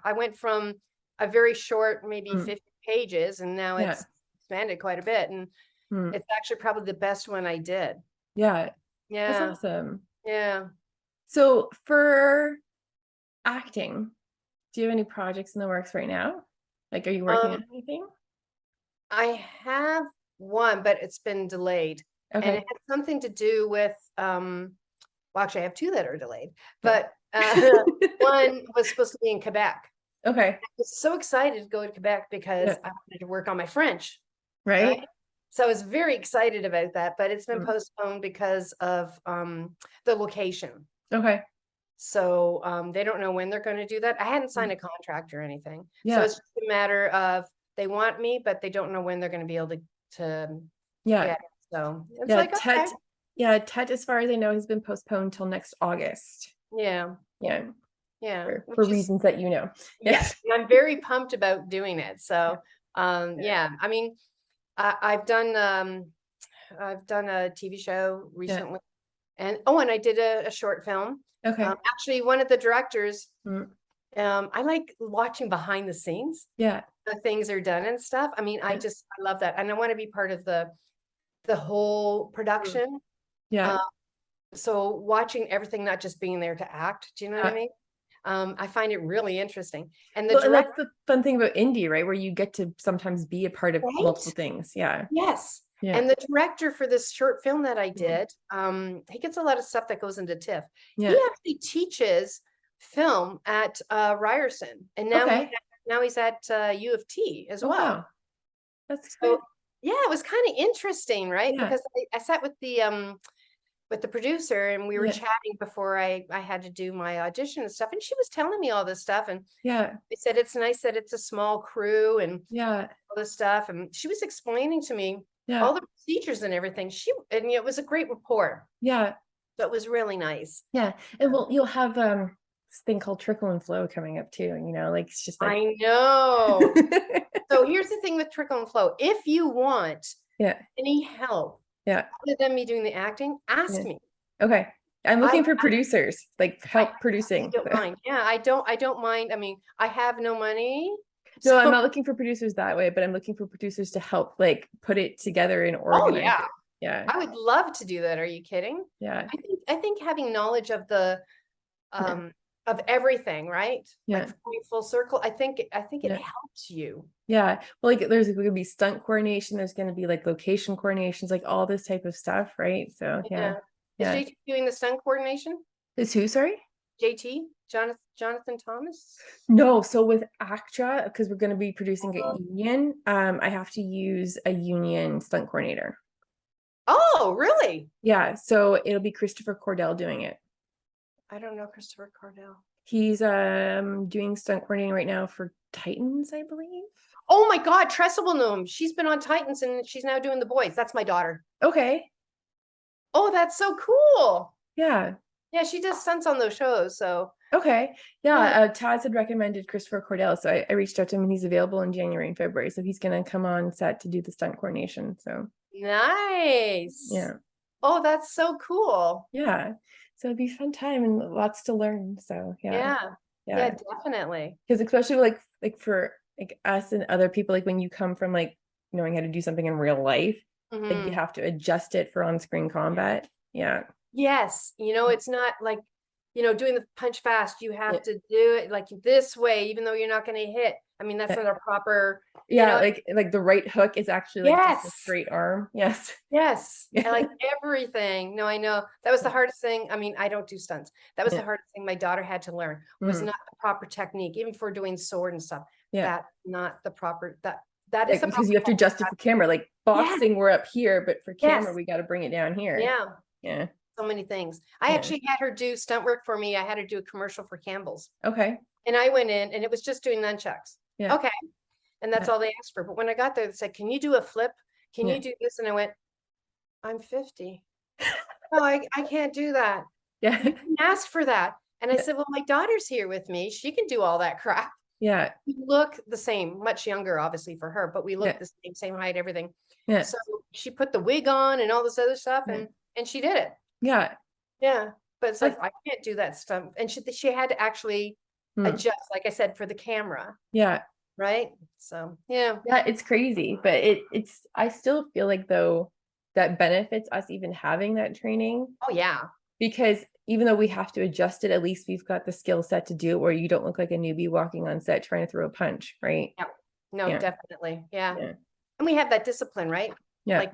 Speaker 2: I went from a very short, maybe
Speaker 1: Mm.
Speaker 2: 50 pages, and now
Speaker 1: Yeah.
Speaker 2: it's expanded quite a bit. And
Speaker 1: Mm.
Speaker 2: it's actually probably the best one I did.
Speaker 1: Yeah. That's
Speaker 2: Yeah.
Speaker 1: awesome.
Speaker 2: Yeah.
Speaker 1: So for acting, do you have any projects in the works right now? Like, are you working on
Speaker 2: Um,
Speaker 1: anything?
Speaker 2: I have one, but it's been delayed. And it
Speaker 1: Okay.
Speaker 2: has something to do with, well, actually, I have two that are delayed,
Speaker 1: Okay.
Speaker 2: but one was supposed to be in Quebec.
Speaker 1: Okay.
Speaker 2: I was so excited to go to Quebec because
Speaker 1: Yeah.
Speaker 2: I wanted to work on my French, right?
Speaker 1: Right.
Speaker 2: So I was very excited about that, but it's been
Speaker 1: Mm.
Speaker 2: postponed because of the location.
Speaker 1: Okay.
Speaker 2: So they don't know when they're going to do that. I hadn't signed
Speaker 1: Mm.
Speaker 2: a contract or anything. So
Speaker 1: Yeah.
Speaker 2: it's just a matter of they want me, but they don't know when they're going to be able to
Speaker 1: Yeah.
Speaker 2: get it. So it's
Speaker 1: Yeah.
Speaker 2: like, okay,
Speaker 1: TET, as far as I know, has been postponed till next August.
Speaker 2: yeah,
Speaker 1: Yeah.
Speaker 2: yeah,
Speaker 1: For
Speaker 2: which is,
Speaker 1: reasons that you know.
Speaker 2: yes, and I'm very pumped about doing it. So
Speaker 1: Yeah.
Speaker 2: yeah, I mean, I've done a TV show
Speaker 1: Yeah.
Speaker 2: recently, and I did a short film.
Speaker 1: Okay.
Speaker 2: Actually, one of the directors,
Speaker 1: Mm.
Speaker 2: I like watching behind the scenes,
Speaker 1: Yeah.
Speaker 2: the things are done and stuff. I mean, I
Speaker 1: Yeah.
Speaker 2: love that, and I want to be part of the whole
Speaker 1: Mm.
Speaker 2: production.
Speaker 1: Yeah.
Speaker 2: Uh, so watching everything, not just being there to act. Do you know what I
Speaker 1: Yeah.
Speaker 2: mean? I find it really interesting. And the
Speaker 1: Well, and that's
Speaker 2: director,
Speaker 1: the fun thing about indie, right? Where you get to sometimes be a part of multiple
Speaker 2: right?
Speaker 1: things. Yeah.
Speaker 2: Yes.
Speaker 1: Yeah.
Speaker 2: And the director for this short film that I
Speaker 1: Mm.
Speaker 2: did, he gets a lot of stuff that goes into TIFF. He
Speaker 1: Yeah.
Speaker 2: actually teaches film at Ryerson, and
Speaker 1: Okay.
Speaker 2: now he's at U of T as
Speaker 1: Oh,
Speaker 2: well.
Speaker 1: wow. That's
Speaker 2: So
Speaker 1: great.
Speaker 2: yeah, it was kind of interesting, right?
Speaker 1: Yeah.
Speaker 2: Because I sat with the producer, and we were
Speaker 1: Yeah.
Speaker 2: chatting before I had to do my audition and stuff, and she was telling me all this stuff, and
Speaker 1: Yeah.
Speaker 2: they said it's nice that it's a small crew and
Speaker 1: Yeah.
Speaker 2: all this stuff, and she was explaining to me
Speaker 1: Yeah.
Speaker 2: all the procedures and everything. And it was a great rapport.
Speaker 1: Yeah.
Speaker 2: So it was really nice.
Speaker 1: Yeah. And well, you'll have this thing called trickle and flow coming up too. Like it's just like
Speaker 2: I know. So here's the thing with trickle and flow. If you want
Speaker 1: yeah.
Speaker 2: any help
Speaker 1: Yeah.
Speaker 2: other than me doing the acting, ask
Speaker 1: Yeah.
Speaker 2: me.
Speaker 1: Okay. I'm
Speaker 2: I
Speaker 1: looking for producers, like
Speaker 2: I
Speaker 1: help
Speaker 2: really
Speaker 1: producing.
Speaker 2: don't mind. Yeah, I don't mind. I mean, I have no money.
Speaker 1: No, I'm
Speaker 2: So
Speaker 1: not looking for producers that way, but I'm looking for producers to help like put it together and
Speaker 2: oh
Speaker 1: organize
Speaker 2: yeah,
Speaker 1: it. Yeah.
Speaker 2: I would love to do that. Are you kidding?
Speaker 1: Yeah.
Speaker 2: I think having knowledge of the
Speaker 1: Yeah.
Speaker 2: of everything, right? Like
Speaker 1: Yeah.
Speaker 2: going full circle. I think it
Speaker 1: Yeah.
Speaker 2: helps you.
Speaker 1: Yeah. Well, like there's going to be stunt coordination, there's going to be like location coordinations, like all this type of stuff, right? So yeah.
Speaker 2: Yeah. Is
Speaker 1: Yeah.
Speaker 2: JT doing the stunt coordination?
Speaker 1: Is who, sorry?
Speaker 2: JT? Jonathan Thomas?
Speaker 1: No, so with ACTRA, because we're going to be producing a union, I have to use a union stunt coordinator.
Speaker 2: Oh, really?
Speaker 1: Yeah, so it'll be Christopher Cordell doing it.
Speaker 2: I don't know Christopher Cordell.
Speaker 1: He's doing stunt coordinating right now for Titans, I believe.
Speaker 2: Oh my God, Tressa will know him. She's been on Titans and she's now doing The Boys. That's my daughter.
Speaker 1: Okay.
Speaker 2: Oh, that's so cool.
Speaker 1: Yeah.
Speaker 2: Yeah, she does stunts on those shows. So
Speaker 1: Okay. Yeah.
Speaker 2: yeah.
Speaker 1: Taz had recommended Christopher Cordell, so I reached out to him and he's available in January and February. So he's gonna come on set to do the stunt coordination. So
Speaker 2: Nice.
Speaker 1: yeah.
Speaker 2: Oh, that's so cool.
Speaker 1: Yeah. So it'd be a fun time and lots to learn. So yeah.
Speaker 2: Yeah.
Speaker 1: Yeah.
Speaker 2: Yeah, definitely.
Speaker 1: Because especially like for like us and other people, like when you come from like knowing how to do something in real life, like you
Speaker 2: Mhm.
Speaker 1: have to adjust it for on-screen combat. Yeah.
Speaker 2: Yes, it's not like, doing the punch fast. You have
Speaker 1: Yeah.
Speaker 2: to do it like this way, even though you're not going to hit. I mean, that's
Speaker 1: Yeah.
Speaker 2: not a proper,
Speaker 1: Yeah, like the right hook is actually like just a
Speaker 2: yes,
Speaker 1: straight arm. Yes.
Speaker 2: yes. I
Speaker 1: Yeah.
Speaker 2: like everything. No, I know that was the hardest thing. I mean, I don't do stunts. That was the
Speaker 1: Yeah.
Speaker 2: hardest thing my daughter had to learn was
Speaker 1: Mm.
Speaker 2: not the proper technique, even for doing sword and stuff.
Speaker 1: Yeah.
Speaker 2: That's not the proper, that is
Speaker 1: Like,
Speaker 2: the
Speaker 1: because
Speaker 2: proper
Speaker 1: you have to adjust it for camera. Like
Speaker 2: Yes,
Speaker 1: boxing, we're up here, but for camera,
Speaker 2: yes,
Speaker 1: we got to bring it down here.
Speaker 2: yeah.
Speaker 1: Yeah.
Speaker 2: So many things. I
Speaker 1: Yeah.
Speaker 2: actually had her do stunt work for me. I had her do a commercial for Campbell's.
Speaker 1: Okay.
Speaker 2: And I went in and it was just doing nunchucks.
Speaker 1: Yeah.
Speaker 2: Okay. And that's
Speaker 1: Yeah.
Speaker 2: all they asked for. But when I got there, they said, can you do a flip? Can
Speaker 1: Yeah.
Speaker 2: you do this? And I went, I'm 50. No, I can't do that.
Speaker 1: Yeah.
Speaker 2: You didn't ask for that. And I
Speaker 1: Yeah.
Speaker 2: said, well, my daughter's here with me. She can do all that crap.
Speaker 1: Yeah.
Speaker 2: We look the same, much younger, obviously, for her, but we look
Speaker 1: Yeah.
Speaker 2: the same height, everything.
Speaker 1: Yeah.
Speaker 2: So she put the wig on and all this other stuff,
Speaker 1: Yeah.
Speaker 2: and she did it.
Speaker 1: Yeah.
Speaker 2: Yeah, but it's like,
Speaker 1: That's,
Speaker 2: I can't do that stuff, and she had to actually
Speaker 1: hmm.
Speaker 2: adjust, like I said, for the camera,
Speaker 1: Yeah.
Speaker 2: right? So, yeah.
Speaker 1: Yeah, it's crazy, but it's I still feel like though that benefits us even having that training,
Speaker 2: Oh, yeah.
Speaker 1: because even though we have to adjust it, at least we've got the skill set to do it where you don't look like a newbie walking on set trying to throw a punch, right?
Speaker 2: Yeah. No,
Speaker 1: Yeah.
Speaker 2: definitely, yeah.
Speaker 1: Yeah.
Speaker 2: And we have that discipline, right?
Speaker 1: Yeah.
Speaker 2: Like,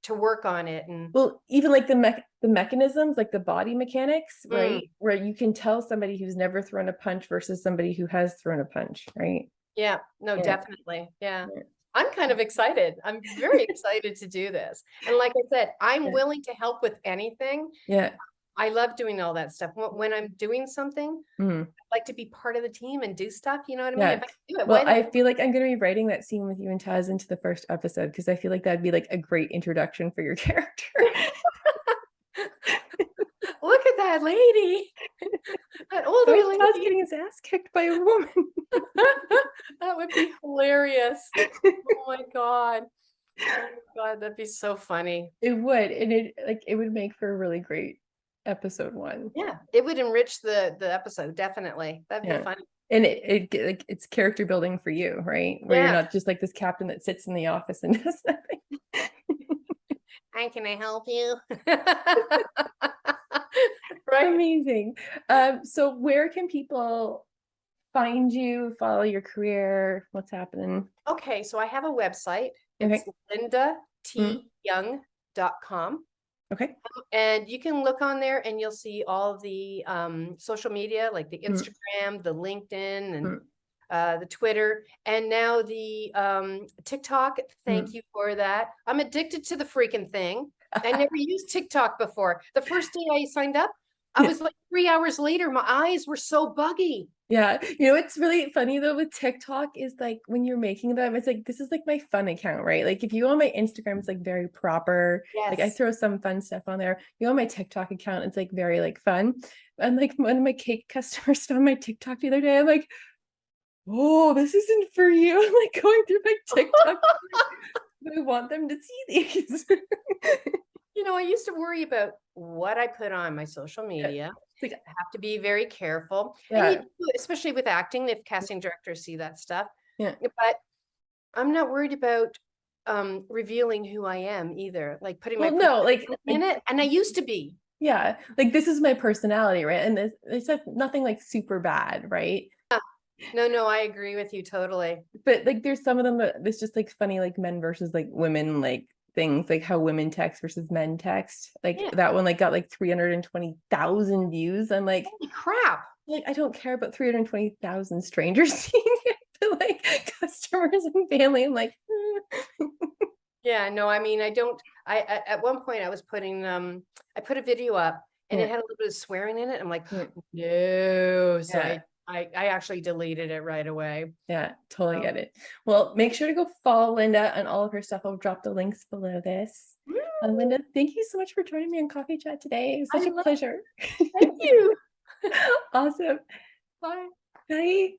Speaker 2: to work on it, and
Speaker 1: Well, even like the mechanisms, like the body mechanics,
Speaker 2: Mm,
Speaker 1: right? Where you can tell somebody who's never thrown a punch versus somebody who has thrown a punch, right?
Speaker 2: yeah, no,
Speaker 1: Yeah.
Speaker 2: definitely, yeah.
Speaker 1: Yeah.
Speaker 2: I'm kind of excited. I'm very excited to do this, and like I said, I'm
Speaker 1: Yeah.
Speaker 2: willing to help with anything.
Speaker 1: Yeah.
Speaker 2: I love doing all that stuff. When I'm doing something,
Speaker 1: Mhm.
Speaker 2: I like to be part of the team and do stuff, you know what I mean?
Speaker 1: Yeah.
Speaker 2: If I can do it,
Speaker 1: Well,
Speaker 2: why
Speaker 1: I
Speaker 2: not?
Speaker 1: feel like I'm gonna be writing that scene with you and Taz into the first episode because I feel like that'd be like a great introduction for your character.
Speaker 2: Look at that lady, that
Speaker 1: Why
Speaker 2: older
Speaker 1: is Taz
Speaker 2: lady.
Speaker 1: getting his ass kicked by a woman?
Speaker 2: That would be hilarious. Oh my God. Oh my God, that'd be so funny.
Speaker 1: It would, and it would make for a really great episode one.
Speaker 2: Yeah, it would enrich the episode, definitely. That'd be
Speaker 1: Yeah.
Speaker 2: funny.
Speaker 1: And like it's character building for you, right? Where you're
Speaker 2: Yeah.
Speaker 1: not just like this captain that sits in the office and does nothing.
Speaker 2: Hi, can I help you? Right?
Speaker 1: Amazing. So where can people find you, follow your career? What's happening?
Speaker 2: Okay, so I have a website. It's
Speaker 1: Okay. Mm.
Speaker 2: lindatyoung.com.
Speaker 1: Okay.
Speaker 2: And you can look on there and you'll see all the social media, like the
Speaker 1: Mm.
Speaker 2: Instagram, the LinkedIn, and
Speaker 1: Mm.
Speaker 2: the Twitter, and now the TikTok. Thank
Speaker 1: Mm.
Speaker 2: you for that. I'm addicted to the freaking thing. I never used TikTok before. The first day I signed up, I
Speaker 1: Yeah.
Speaker 2: was like 3 hours later, my eyes were so buggy.
Speaker 1: Yeah. You know, what's really funny though with TikTok is like when you're making them, it's like this is like my fun account, right? Like if you go on my Instagram, it's like very proper. Like I
Speaker 2: Yes.
Speaker 1: throw some fun stuff on there. You go on my TikTok account, it's like very like fun. And like one of my cake customers found my TikTok the other day. I'm like, oh, this isn't for you. I'm like going through my TikTok. I want them to see these.
Speaker 2: You know, I used to worry about what I put on my social
Speaker 1: Yeah.
Speaker 2: media.
Speaker 1: It's like,
Speaker 2: I have to be very careful. And
Speaker 1: yeah.
Speaker 2: you do, especially with acting, if casting directors see that stuff.
Speaker 1: Yeah.
Speaker 2: But I'm not worried about revealing who I am either, like putting my
Speaker 1: Well, no,
Speaker 2: personality in it. And I used to be.
Speaker 1: yeah, like this is my personality, right? And it's like nothing like super bad, right?
Speaker 2: No, I agree with you totally.
Speaker 1: But like there's some of them that it's just like funny, like men versus like women, like things like how women text versus men text. Like
Speaker 2: Yeah.
Speaker 1: that one like got like 320,000 views. I'm like,
Speaker 2: Holy crap.
Speaker 1: I don't care about 320,000 strangers seeing it, but like customers and family, I'm like,
Speaker 2: Yeah, no, I mean, I don't, at one point I was putting, I put a video up and it
Speaker 1: yeah,
Speaker 2: had a little bit of swearing in it. I'm like,
Speaker 1: yeah,
Speaker 2: no. So
Speaker 1: yeah,
Speaker 2: I actually deleted it right away.
Speaker 1: yeah, totally
Speaker 2: Um,
Speaker 1: get it. Well, make sure to go follow Linda on all of her stuff. I'll drop the links below this. Linda, thank you so much for joining me on Coffee Chat today. It was
Speaker 2: I
Speaker 1: such a
Speaker 2: love
Speaker 1: pleasure.
Speaker 2: Thank you.
Speaker 1: Awesome.
Speaker 2: Bye.
Speaker 1: Bye.